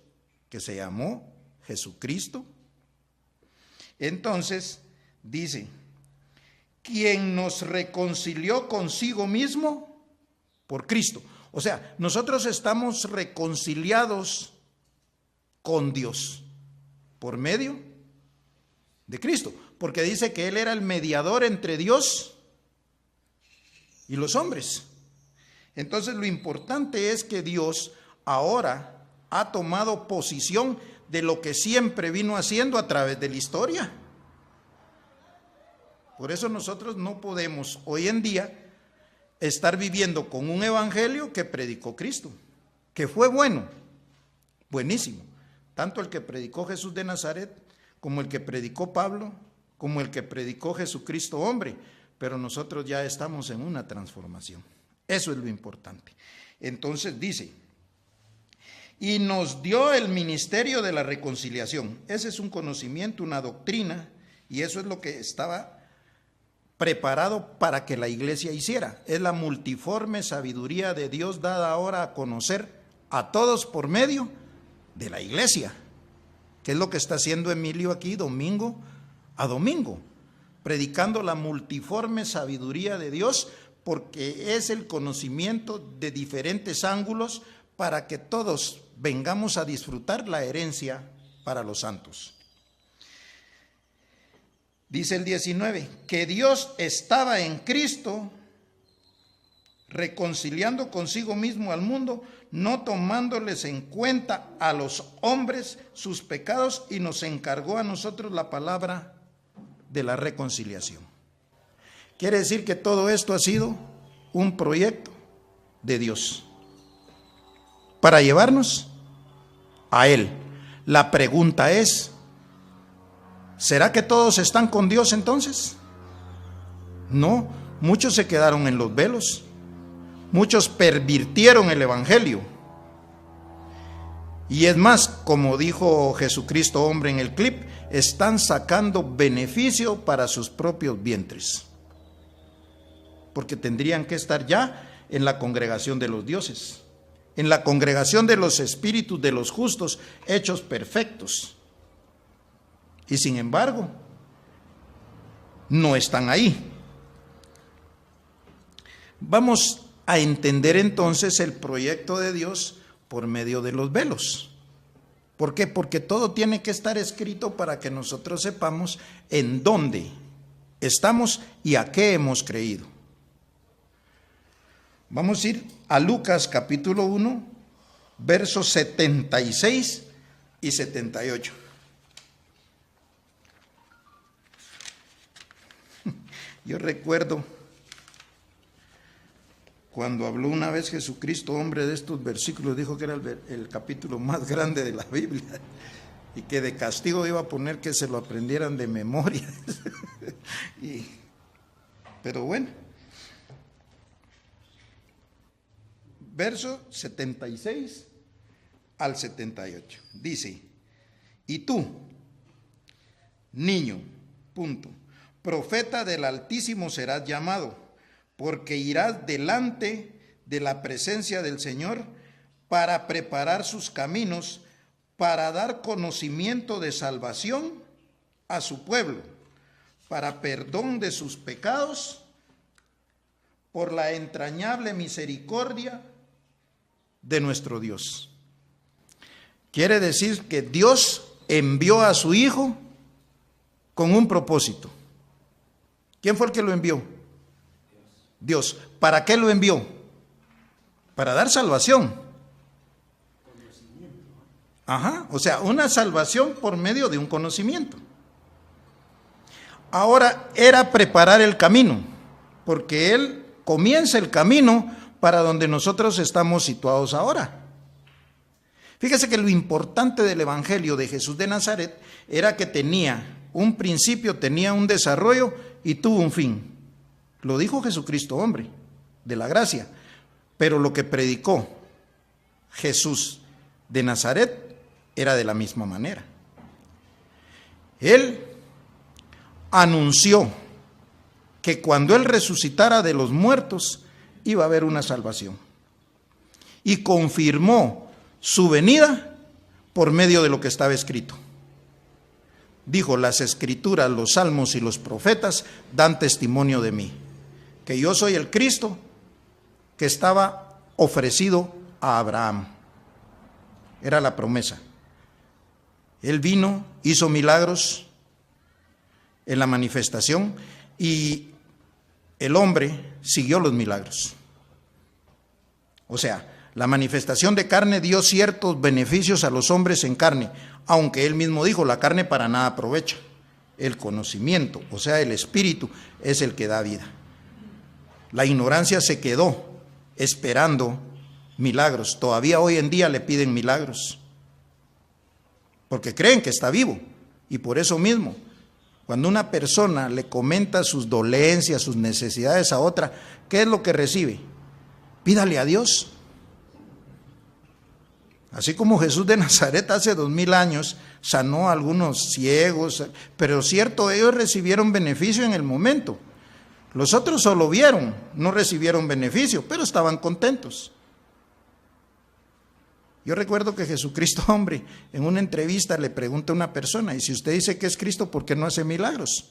que se llamó Jesucristo. Entonces dice: quien nos reconcilió consigo mismo por Cristo. O sea, nosotros estamos reconciliados con Dios por medio de Cristo, porque dice que Él era el mediador entre Dios y los hombres. Entonces lo importante es que Dios ahora ha tomado posición de lo que siempre vino haciendo a través de la historia. Por eso nosotros no podemos hoy en día estar viviendo con un evangelio que predicó Cristo, que fue bueno, buenísimo, tanto el que predicó Jesús de Nazaret, como el que predicó Pablo, como el que predicó Jesucristo hombre, pero nosotros ya estamos en una transformación. Eso es lo importante. Entonces dice: y nos dio el ministerio de la reconciliación. Ese es un conocimiento, una doctrina, y eso es lo que estaba preparado para que la iglesia hiciera. Es la multiforme sabiduría de Dios dada ahora a conocer a todos por medio de la iglesia, que es lo que está haciendo Emilio aquí domingo a domingo, predicando la multiforme sabiduría de Dios, porque es el conocimiento de diferentes ángulos para que todos vengamos a disfrutar la herencia para los santos. Dice el 19, que Dios estaba en Cristo reconciliando consigo mismo al mundo, no tomándoles en cuenta a los hombres sus pecados, y nos encargó a nosotros la palabra de la reconciliación. Quiere decir que todo esto ha sido un proyecto de Dios para llevarnos a Él. La pregunta es: ¿será que todos están con Dios entonces? No, muchos se quedaron en los velos, muchos pervirtieron el evangelio. Y es más, como dijo Jesucristo hombre en el clip, están sacando beneficio para sus propios vientres, porque tendrían que estar ya en la congregación de los dioses, en la congregación de los espíritus de los justos hechos perfectos. Y sin embargo, no están ahí. Vamos a entender entonces el proyecto de Dios por medio de los velos. ¿Por qué? Porque todo tiene que estar escrito para que nosotros sepamos en dónde estamos y a qué hemos creído. Vamos a ir a Lucas capítulo 1, versos 76 y 78. Yo recuerdo cuando habló una vez Jesucristo, hombre, de estos versículos, dijo que era el capítulo más grande de la Biblia y que de castigo iba a poner que se lo aprendieran de memoria. Pero bueno, verso 76 al 78, dice: y tú, niño, profeta del Altísimo serás llamado, porque irás delante de la presencia del Señor para preparar sus caminos, para dar conocimiento de salvación a su pueblo, para perdón de sus pecados, por la entrañable misericordia de nuestro Dios. Quiere decir que Dios envió a su Hijo con un propósito. ¿Quién fue el que lo envió? Dios. ¿Para qué lo envió? Para dar salvación. O sea, una salvación por medio de un conocimiento. Ahora era preparar el camino, porque Él comienza el camino para donde nosotros estamos situados ahora. Fíjese que lo importante del Evangelio de Jesús de Nazaret era que tenía un principio, tenía un desarrollo y tuvo un fin. Lo dijo Jesucristo, hombre, de la gracia. Pero lo que predicó Jesús de Nazaret era de la misma manera. Él anunció que cuando Él resucitara de los muertos iba a haber una salvación. Y confirmó su venida por medio de lo que estaba escrito. Dijo: las Escrituras, los Salmos y los profetas dan testimonio de mí, que yo soy el Cristo que estaba ofrecido a Abraham. Era la promesa. Él vino, hizo milagros en la manifestación y el hombre siguió los milagros. O sea, la manifestación de carne dio ciertos beneficios a los hombres en carne, aunque Él mismo dijo: la carne para nada aprovecha. El conocimiento, o sea, el espíritu, es el que da vida. La ignorancia se quedó esperando milagros. Todavía hoy en día le piden milagros, porque creen que está vivo. Y por eso mismo, cuando una persona le comenta sus dolencias, sus necesidades a otra, ¿qué es lo que recibe? Pídale a Dios. Así como Jesús de Nazaret hace 2000 años sanó a algunos ciegos, pero cierto, ellos recibieron beneficio en el momento. Los otros solo vieron, no recibieron beneficio, pero estaban contentos. Yo recuerdo que Jesucristo, hombre, en una entrevista le pregunta a una persona: y si usted dice que es Cristo, ¿por qué no hace milagros?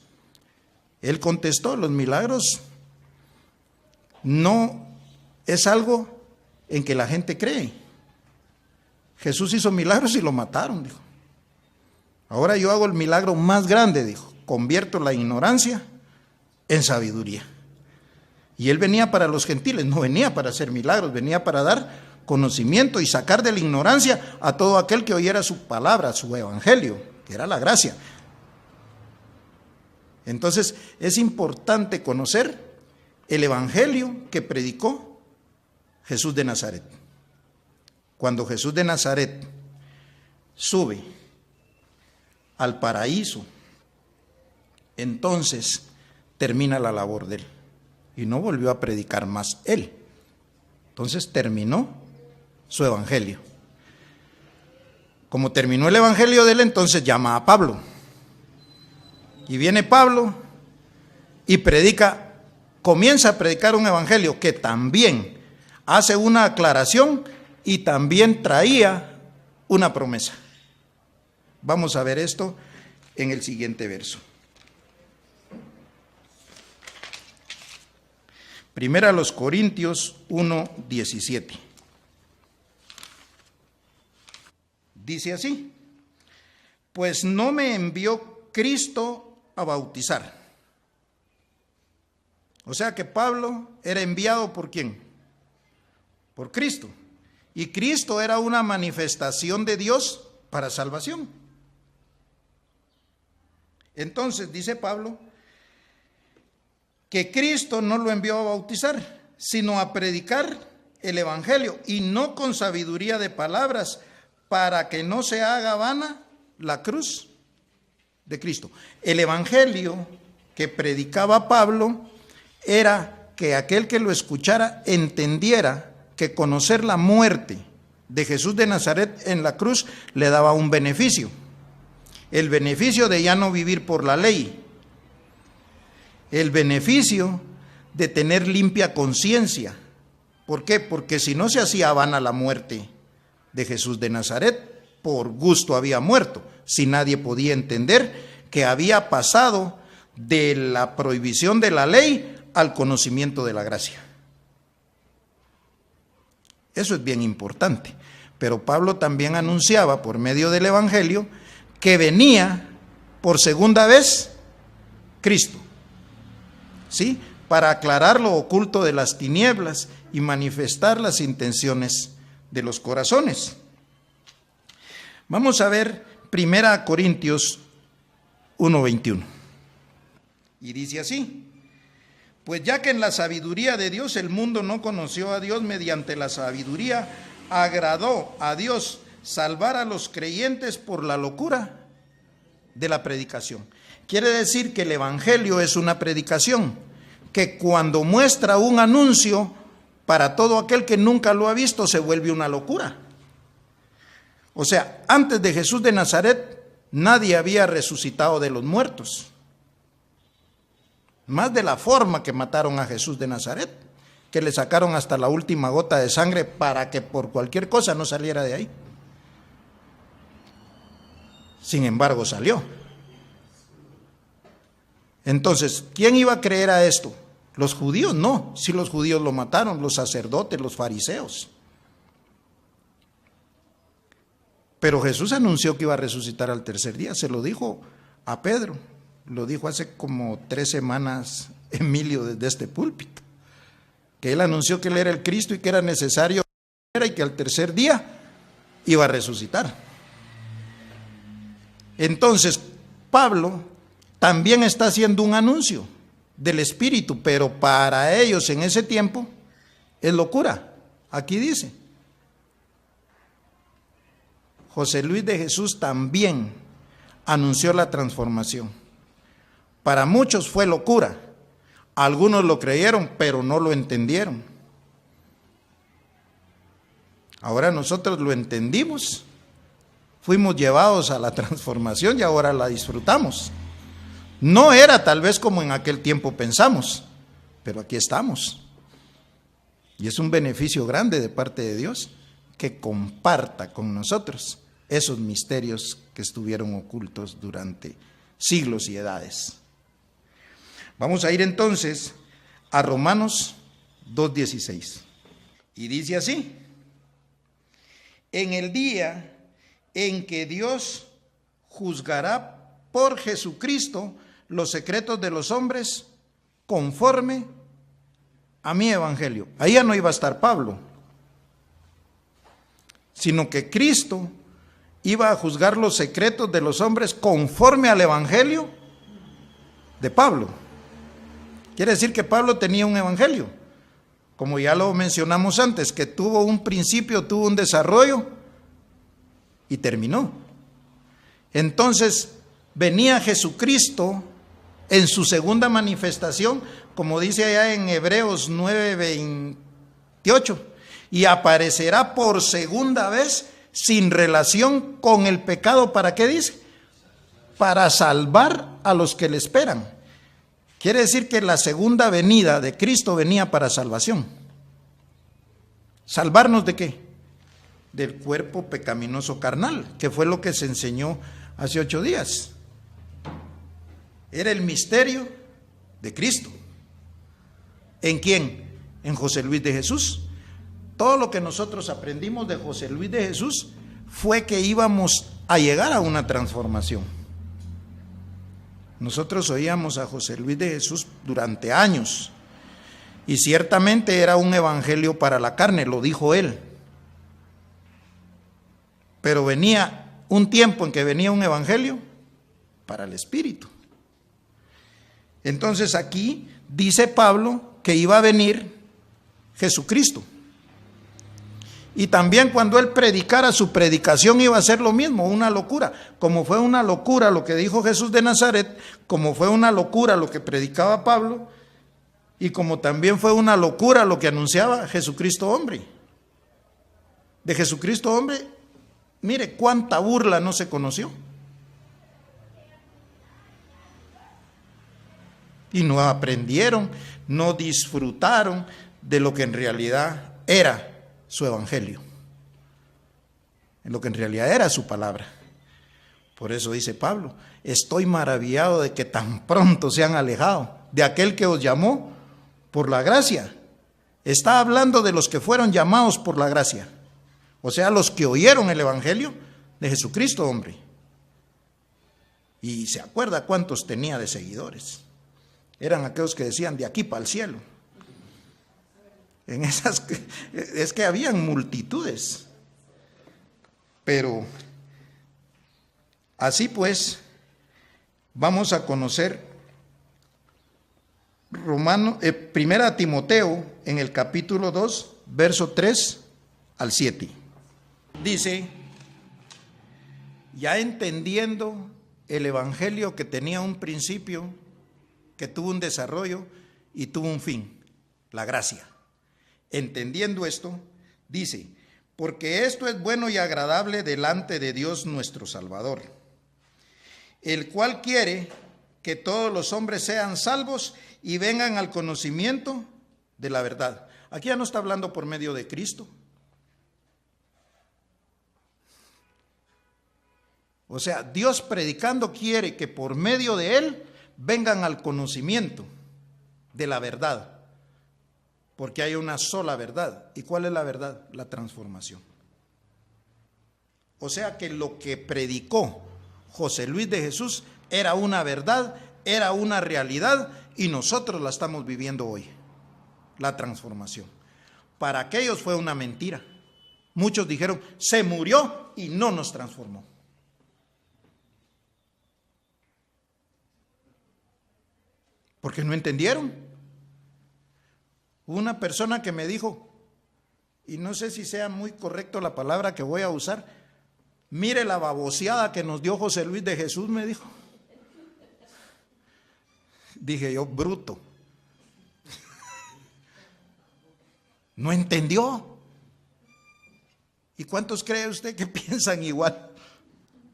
Él contestó: los milagros no es algo en que la gente cree. Jesús hizo milagros y lo mataron, dijo. Ahora yo hago el milagro más grande, dijo: convierto la ignorancia en sabiduría. Y Él venía para los gentiles, no venía para hacer milagros, venía para dar conocimiento y sacar de la ignorancia a todo aquel que oyera su palabra, su evangelio, que era la gracia. Entonces es importante conocer el evangelio que predicó Jesús de Nazaret. Cuando Jesús de Nazaret sube al paraíso, entonces termina la labor de Él y no volvió a predicar más Él. Entonces terminó su evangelio. Como terminó el evangelio de Él, entonces llama a Pablo. Y viene Pablo y predica, comienza a predicar un evangelio que también hace una aclaración y también traía una promesa. Vamos a ver esto en el siguiente verso. Primera a los Corintios 1:17. Dice así: pues no me envió Cristo a bautizar. O sea que Pablo era enviado ¿por quién? por Cristo. Y Cristo era una manifestación de Dios para salvación. Entonces, dice Pablo, que Cristo no lo envió a bautizar, sino a predicar el evangelio, y no con sabiduría de palabras, para que no se haga vana la cruz de Cristo. El evangelio que predicaba Pablo era que aquel que lo escuchara entendiera que conocer la muerte de Jesús de Nazaret en la cruz le daba un beneficio. El beneficio de ya no vivir por la ley. El beneficio de tener limpia conciencia. ¿Por qué? Porque si no se hacía vana la muerte de Jesús de Nazaret, por gusto había muerto, si nadie podía entender que había pasado de la prohibición de la ley al conocimiento de la gracia. Eso es bien importante. Pero Pablo también anunciaba por medio del evangelio que venía por segunda vez Cristo, ¿sí? Para aclarar lo oculto de las tinieblas y manifestar las intenciones de los corazones. Vamos a ver 1 Corintios 1:21. Y dice así: pues ya que en la sabiduría de Dios el mundo no conoció a Dios, mediante la sabiduría agradó a Dios salvar a los creyentes por la locura de la predicación. Quiere decir que el evangelio es una predicación que cuando muestra un anuncio para todo aquel que nunca lo ha visto se vuelve una locura. O sea, antes de Jesús de Nazaret nadie había resucitado de los muertos. Más de la forma que mataron a Jesús de Nazaret, que le sacaron hasta la última gota de sangre para que por cualquier cosa no saliera de ahí. Sin embargo, salió. Entonces, ¿quién iba a creer a esto? Los judíos no. Si los judíos lo mataron, los sacerdotes, los fariseos. Pero Jesús anunció que iba a resucitar al tercer día. Se lo dijo a Pedro. Lo dijo hace como 3 semanas Emilio desde este púlpito. Que él anunció que él era el Cristo y que era necesario y que al tercer día iba a resucitar. Entonces, Pablo también está haciendo un anuncio del Espíritu, pero para ellos en ese tiempo es locura. Aquí dice, José Luis de Jesús también anunció la transformación. Para muchos fue locura. Algunos lo creyeron, pero no lo entendieron. Ahora nosotros lo entendimos. Fuimos llevados a la transformación y ahora la disfrutamos. No era tal vez como en aquel tiempo pensamos, pero aquí estamos. Y es un beneficio grande de parte de Dios que comparta con nosotros esos misterios que estuvieron ocultos durante siglos y edades. Vamos a ir entonces a Romanos 2:16. Y dice así: en el día en que Dios juzgará por Jesucristo los secretos de los hombres conforme a mi evangelio. Ahí ya no iba a estar Pablo, sino que Cristo iba a juzgar los secretos de los hombres conforme al evangelio de Pablo. Quiere decir que Pablo tenía un evangelio, como ya lo mencionamos antes, que tuvo un principio, tuvo un desarrollo y terminó. Entonces venía Jesucristo en su segunda manifestación, como dice allá en Hebreos 9:28, y aparecerá por segunda vez sin relación con el pecado. ¿Para qué dice? Para salvar a los que le esperan. Quiere decir que la segunda venida de Cristo venía para salvación. ¿Salvarnos de qué? Del cuerpo pecaminoso carnal, que fue lo que se enseñó hace 8 días. Era el misterio de Cristo. ¿En quién? En José Luis de Jesús. Todo lo que nosotros aprendimos de José Luis de Jesús fue que íbamos a llegar a una transformación. Nosotros oíamos a José Luis de Jesús durante años Y ciertamente era un evangelio para la carne, lo dijo él. Pero venía un tiempo en que venía un evangelio para el espíritu. Entonces aquí dice Pablo que iba a venir Jesucristo. Y también cuando él predicara, su predicación iba a ser lo mismo, una locura. Como fue una locura lo que dijo Jesús de Nazaret, como fue una locura lo que predicaba Pablo, y como también fue una locura lo que anunciaba Jesucristo hombre. De Jesucristo hombre, mire cuánta burla no se conoció. Y no aprendieron, no disfrutaron de lo que en realidad era su evangelio, en lo que en realidad era su palabra. Por eso dice Pablo, estoy maravillado de que tan pronto se han alejado de aquel que os llamó por la gracia. Está hablando de los que fueron llamados por la gracia, o sea, los que oyeron el evangelio de Jesucristo hombre. Y se acuerda cuántos tenía de seguidores. Eran aquellos que decían de aquí para el cielo. Es que habían multitudes. Pero así pues, vamos a conocer Primera Timoteo en el capítulo 2, verso 3 al 7. Dice, ya entendiendo el evangelio que tenía un principio, que tuvo un desarrollo y tuvo un fin, la gracia. Entendiendo esto, dice, porque esto es bueno y agradable delante de Dios nuestro Salvador, el cual quiere que todos los hombres sean salvos y vengan al conocimiento de la verdad. Aquí ya no está hablando por medio de Cristo. O sea, Dios predicando quiere que por medio de Él vengan al conocimiento de la verdad. Porque hay una sola verdad. ¿Y cuál es la verdad? La transformación. O sea que lo que predicó José Luis de Jesús era una verdad, era una realidad y nosotros la estamos viviendo hoy. La transformación. Para aquellos fue una mentira. Muchos dijeron, se murió y no nos transformó. Porque no entendieron. Una persona que me dijo, y no sé si sea muy correcto la palabra que voy a usar, mire la baboseada que nos dio José Luis de Jesús, me dijo. Dije yo, bruto. No entendió. ¿Y cuántos cree usted que piensan igual?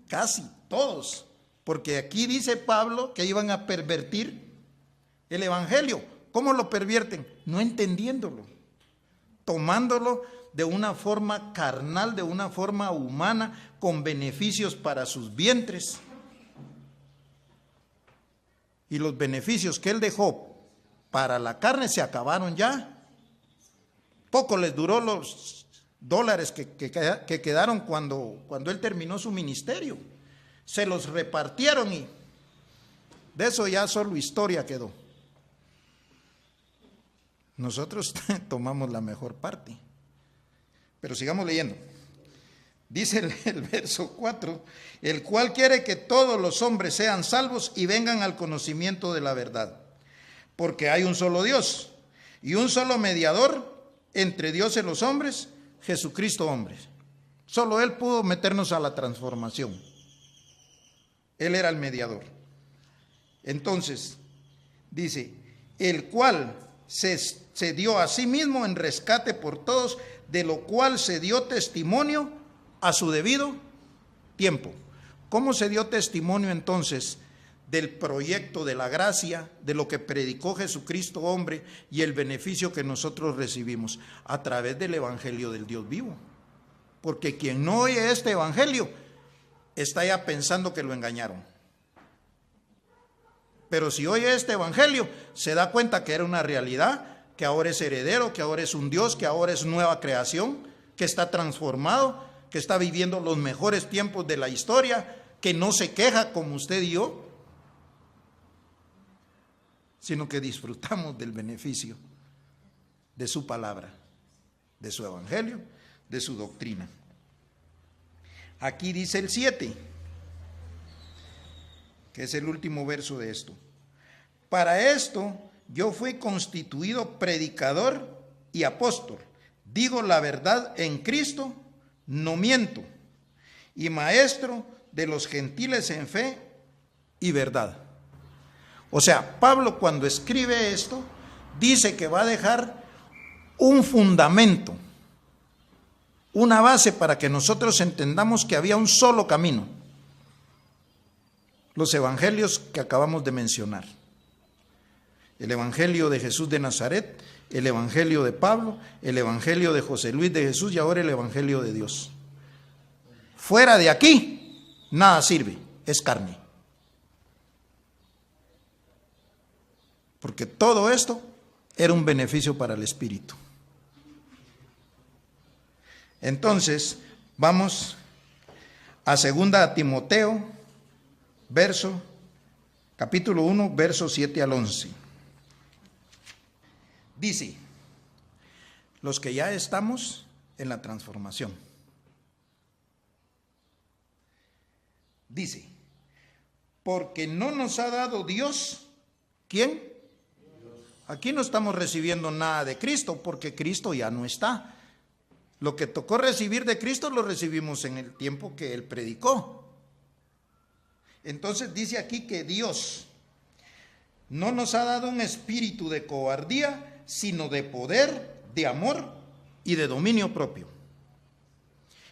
Casi todos. Porque aquí dice Pablo que iban a pervertir el evangelio. ¿Cómo lo pervierten? No entendiéndolo, tomándolo de una forma carnal, de una forma humana, con beneficios para sus vientres. Y los beneficios que él dejó para la carne se acabaron ya. Poco les duró los dólares que quedaron cuando él terminó su ministerio. Se los repartieron y de eso ya solo historia quedó. Nosotros tomamos la mejor parte. Pero sigamos leyendo. Dice el verso 4, el cual quiere que todos los hombres sean salvos y vengan al conocimiento de la verdad. Porque hay un solo Dios y un solo mediador entre Dios y los hombres, Jesucristo hombre. Solo Él pudo meternos a la transformación. Él era el mediador. Entonces, dice, el cual se dio a sí mismo en rescate por todos, de lo cual se dio testimonio a su debido tiempo. ¿Cómo se dio testimonio entonces del proyecto de la gracia, de lo que predicó Jesucristo hombre y el beneficio que nosotros recibimos? A través del evangelio del Dios vivo. Porque quien no oye este evangelio está ya pensando que lo engañaron. Pero si oye este evangelio, se da cuenta que era una realidad, que ahora es heredero, que ahora es un Dios, que ahora es nueva creación, que está transformado, que está viviendo los mejores tiempos de la historia, que no se queja como usted y yo, sino que disfrutamos del beneficio de su palabra, de su evangelio, de su doctrina. Aquí dice el 7, que es el último verso de esto. Para esto yo fui constituido predicador y apóstol. Digo la verdad en Cristo, no miento. Y maestro de los gentiles en fe y verdad. O sea, Pablo cuando escribe esto, dice que va a dejar un fundamento, una base para que nosotros entendamos que había un solo camino. Los evangelios que acabamos de mencionar. El evangelio de Jesús de Nazaret, el evangelio de Pablo, el evangelio de José Luis de Jesús y ahora el evangelio de Dios. Fuera de aquí, nada sirve, es carne. Porque todo esto era un beneficio para el espíritu. Entonces, vamos a 2 Timoteo, capítulo 1, versos 7 al 11. Dice, los que ya estamos en la transformación. Dice, porque no nos ha dado Dios, ¿quién? Aquí no estamos recibiendo nada de Cristo, porque Cristo ya no está. Lo que tocó recibir de Cristo lo recibimos en el tiempo que Él predicó. Entonces dice aquí que Dios no nos ha dado un espíritu de cobardía, sino de poder, de amor y de dominio propio.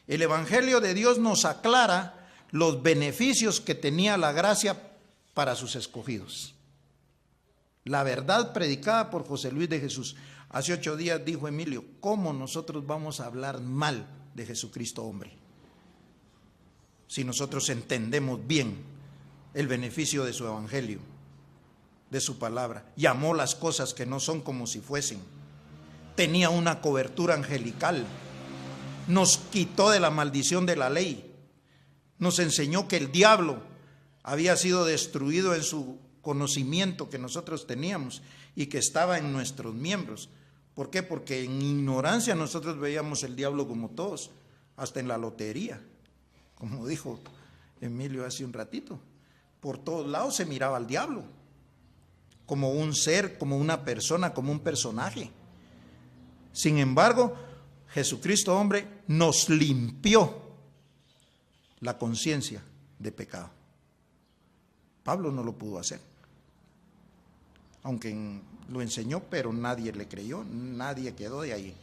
El evangelio de Dios nos aclara los beneficios que tenía la gracia para sus escogidos. La verdad predicada por José Luis de Jesús. Hace 8 días dijo Emilio, ¿cómo nosotros vamos a hablar mal de Jesucristo hombre? Si nosotros entendemos bien el beneficio de su evangelio, de su palabra. Llamó las cosas que no son como si fuesen. Tenía una cobertura angelical. Nos quitó de la maldición de la ley. Nos enseñó que el diablo había sido destruido en su conocimiento que nosotros teníamos y que estaba en nuestros miembros. ¿Por qué? Porque en ignorancia nosotros veíamos el diablo como todos, hasta en la lotería, como dijo Emilio hace un ratito. Por todos lados se miraba al diablo, como un ser, como una persona, como un personaje. Sin embargo, Jesucristo hombre nos limpió la conciencia de pecado. Pablo no lo pudo hacer, aunque lo enseñó, pero nadie le creyó, nadie quedó de ahí.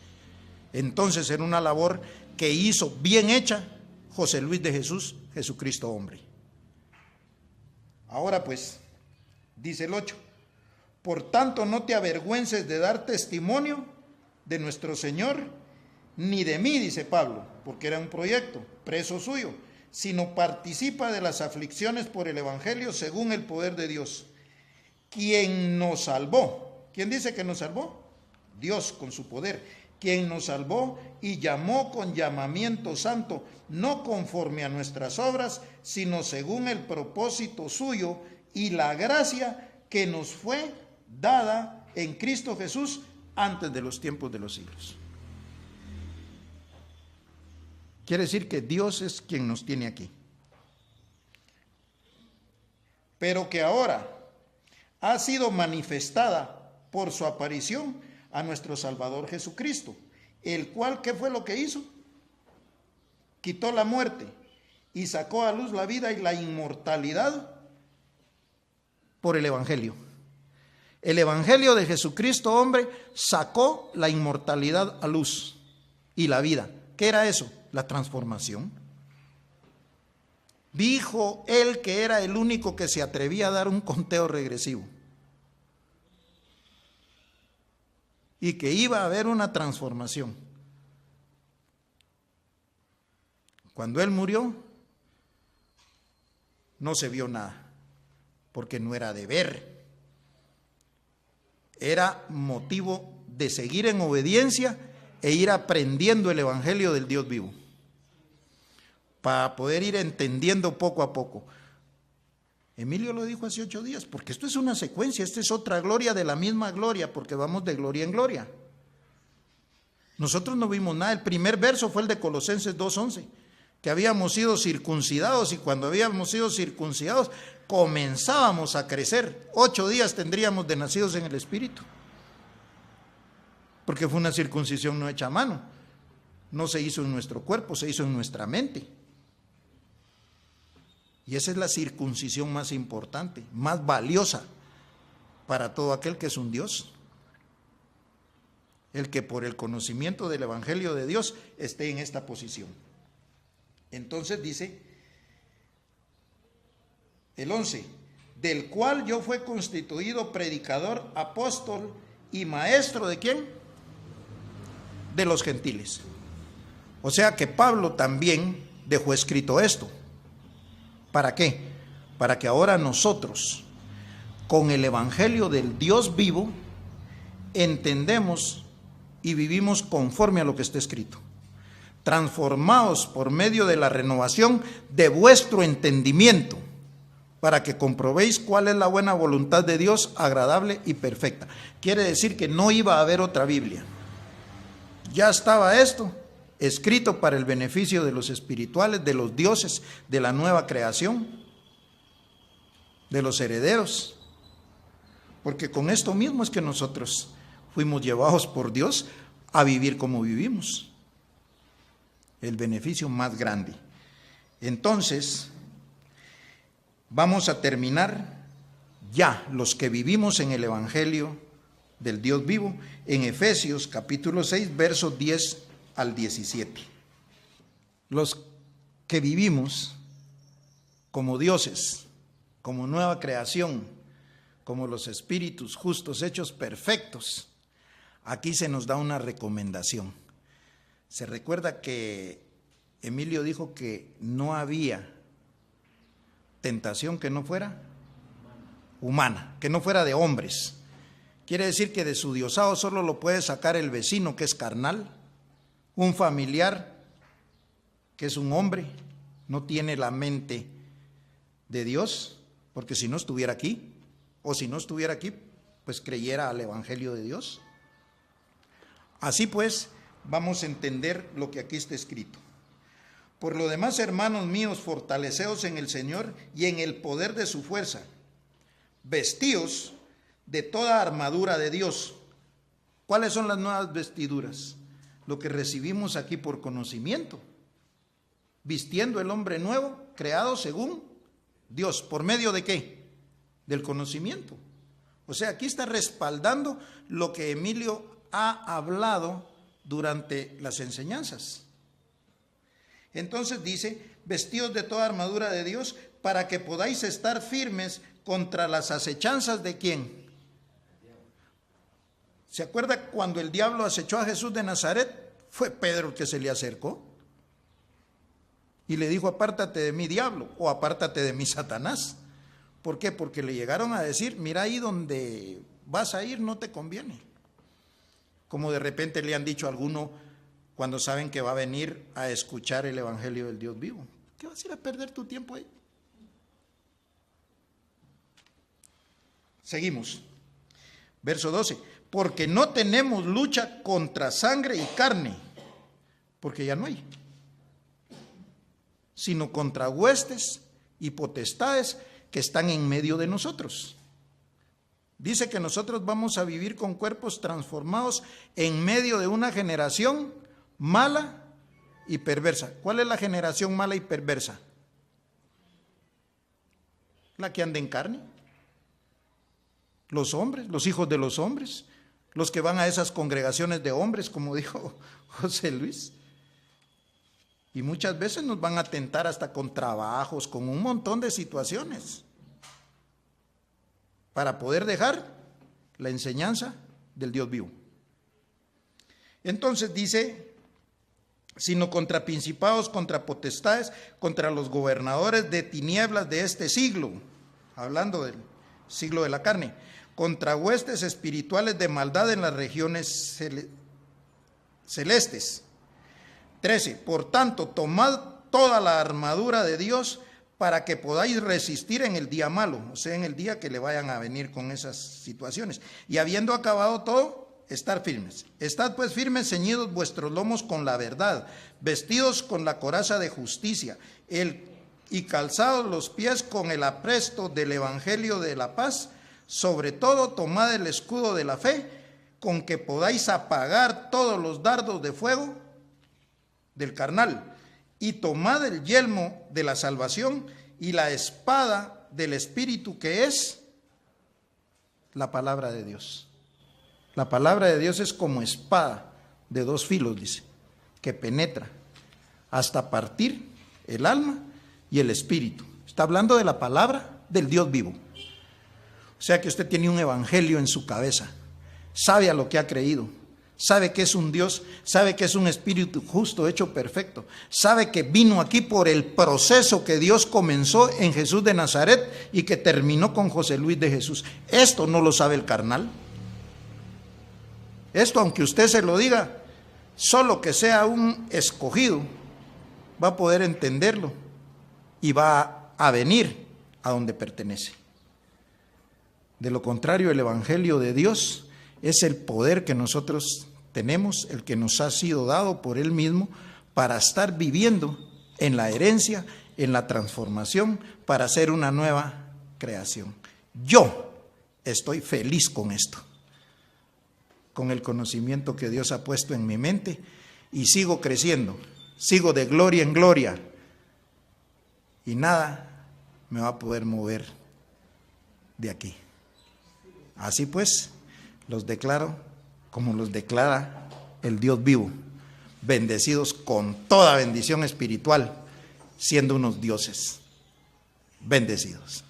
Entonces era una labor que hizo bien hecha José Luis de Jesús, Jesucristo hombre. Ahora pues, dice el 8, por tanto no te avergüences de dar testimonio de nuestro Señor, ni de mí, dice Pablo, porque era un proyecto, preso suyo, sino participa de las aflicciones por el evangelio según el poder de Dios, quien nos salvó. ¿Quién dice que nos salvó? Dios con su poder, quien nos salvó y llamó con llamamiento santo, no conforme a nuestras obras, sino según el propósito suyo y la gracia que nos fue dada en Cristo Jesús antes de los tiempos de los siglos. Quiere decir que Dios es quien nos tiene aquí. Pero que ahora ha sido manifestada por su aparición a nuestro Salvador Jesucristo, el cual, ¿qué fue lo que hizo? Quitó la muerte y sacó a luz la vida y la inmortalidad por el evangelio. El evangelio de Jesucristo, hombre, sacó la inmortalidad a luz y la vida. ¿Qué era eso? La transformación. Dijo él que era el único que se atrevía a dar un conteo regresivo y que iba a haber una transformación. Cuando él murió, no se vio nada, porque no era de ver, era motivo de seguir en obediencia e ir aprendiendo el evangelio del Dios vivo, para poder ir entendiendo poco a poco. Emilio lo dijo hace 8 días, porque esto es una secuencia, esta es otra gloria de la misma gloria, porque vamos de gloria en gloria. Nosotros no vimos nada. El primer verso fue el de Colosenses 2:11, que habíamos sido circuncidados, y cuando habíamos sido circuncidados comenzábamos a crecer. 8 días tendríamos de nacidos en el Espíritu, porque fue una circuncisión no hecha a mano. No se hizo en nuestro cuerpo, se hizo en nuestra mente. Y esa es la circuncisión más importante, más valiosa para todo aquel que es un Dios. El que por el conocimiento del Evangelio de Dios esté en esta posición. Entonces dice el 11, del cual yo fui constituido predicador, apóstol y maestro, ¿de quién? De los gentiles. O sea que Pablo también dejó escrito esto. ¿Para qué? Para que ahora nosotros, con el Evangelio del Dios vivo, entendemos y vivimos conforme a lo que está escrito, transformados por medio de la renovación de vuestro entendimiento, para que comprobéis cuál es la buena voluntad de Dios, agradable y perfecta. Quiere decir que no iba a haber otra Biblia. Ya estaba esto escrito para el beneficio de los espirituales, de los dioses, de la nueva creación, de los herederos. Porque con esto mismo es que nosotros fuimos llevados por Dios a vivir como vivimos. El beneficio más grande. Entonces, vamos a terminar ya los que vivimos en el Evangelio del Dios vivo, en Efesios capítulo 6, versos 10 al 17. Los que vivimos como dioses, como nueva creación, como los espíritus justos hechos perfectos, aquí se nos da una recomendación. Se recuerda que Emilio dijo que no había tentación que no fuera humana, que no fuera de hombres. Quiere decir que de su diosado solo lo puede sacar el vecino, que es carnal, un familiar, que es un hombre, no tiene la mente de Dios, porque si no estuviera aquí, o si no estuviera aquí, pues creyera al Evangelio de Dios. Así pues, vamos a entender lo que aquí está escrito. Por lo demás, hermanos míos, fortaleceos en el Señor y en el poder de su fuerza. Vestíos de toda armadura de Dios. ¿Cuáles son las nuevas vestiduras? Lo que recibimos aquí por conocimiento. Vistiendo el hombre nuevo, creado según Dios. ¿Por medio de qué? Del conocimiento. O sea, aquí está respaldando lo que Emilio ha hablado durante las enseñanzas. Entonces dice, vestidos de toda armadura de Dios, para que podáis estar firmes contra las acechanzas de ¿quién? ¿Se acuerda cuando el diablo acechó a Jesús de Nazaret? Fue Pedro el que se le acercó y le dijo, apártate de mí, diablo, o apártate de mí, Satanás. ¿Por qué? Porque le llegaron a decir, mira, ahí donde vas a ir no te conviene. Como de repente le han dicho a alguno cuando saben que va a venir a escuchar el Evangelio del Dios vivo. ¿Qué vas a ir a perder tu tiempo ahí? Seguimos. Verso 12. Porque no tenemos lucha contra sangre y carne, porque ya no hay, sino contra huestes y potestades que están en medio de nosotros. Dice que nosotros vamos a vivir con cuerpos transformados en medio de una generación mala y perversa. ¿Cuál es la generación mala y perversa? La que anda en carne. Los hombres, los hijos de los hombres, los que van a esas congregaciones de hombres, como dijo José Luis. Y muchas veces nos van a tentar hasta con trabajos, con un montón de situaciones, para poder dejar la enseñanza del Dios vivo. Entonces dice, sino contra principados, contra potestades, contra los gobernadores de tinieblas de este siglo, hablando del siglo de la carne, contra huestes espirituales de maldad en las regiones celestes. 13. Por tanto, tomad toda la armadura de Dios para que podáis resistir en el día malo, o sea, en el día que le vayan a venir con esas situaciones. Y habiendo acabado todo, estar firmes. Estad pues firmes, ceñidos vuestros lomos con la verdad, vestidos con la coraza de justicia, y calzados los pies con el apresto del evangelio de la paz. Sobre todo, tomad el escudo de la fe, con que podáis apagar todos los dardos de fuego del carnal, y tomad el yelmo de la salvación y la espada del Espíritu, que es la palabra de Dios. La palabra de Dios es como espada de dos filos, dice, que penetra hasta partir el alma y el espíritu. Está hablando de la palabra del Dios vivo. O sea que usted tiene un evangelio en su cabeza, sabe a lo que ha creído, sabe que es un Dios, sabe que es un espíritu justo, hecho perfecto, sabe que vino aquí por el proceso que Dios comenzó en Jesús de Nazaret y que terminó con José Luis de Jesús. Esto no lo sabe el carnal. Esto, aunque usted se lo diga, solo que sea un escogido va a poder entenderlo y va a venir a donde pertenece. De lo contrario, el evangelio de Dios es el poder que nosotros tenemos, el que nos ha sido dado por Él mismo para estar viviendo en la herencia, en la transformación, para ser una nueva creación. Yo estoy feliz con esto, con el conocimiento que Dios ha puesto en mi mente, y sigo creciendo, sigo de gloria en gloria, y nada me va a poder mover de aquí. Así pues, los declaro como los declara el Dios vivo, bendecidos con toda bendición espiritual, siendo unos dioses bendecidos.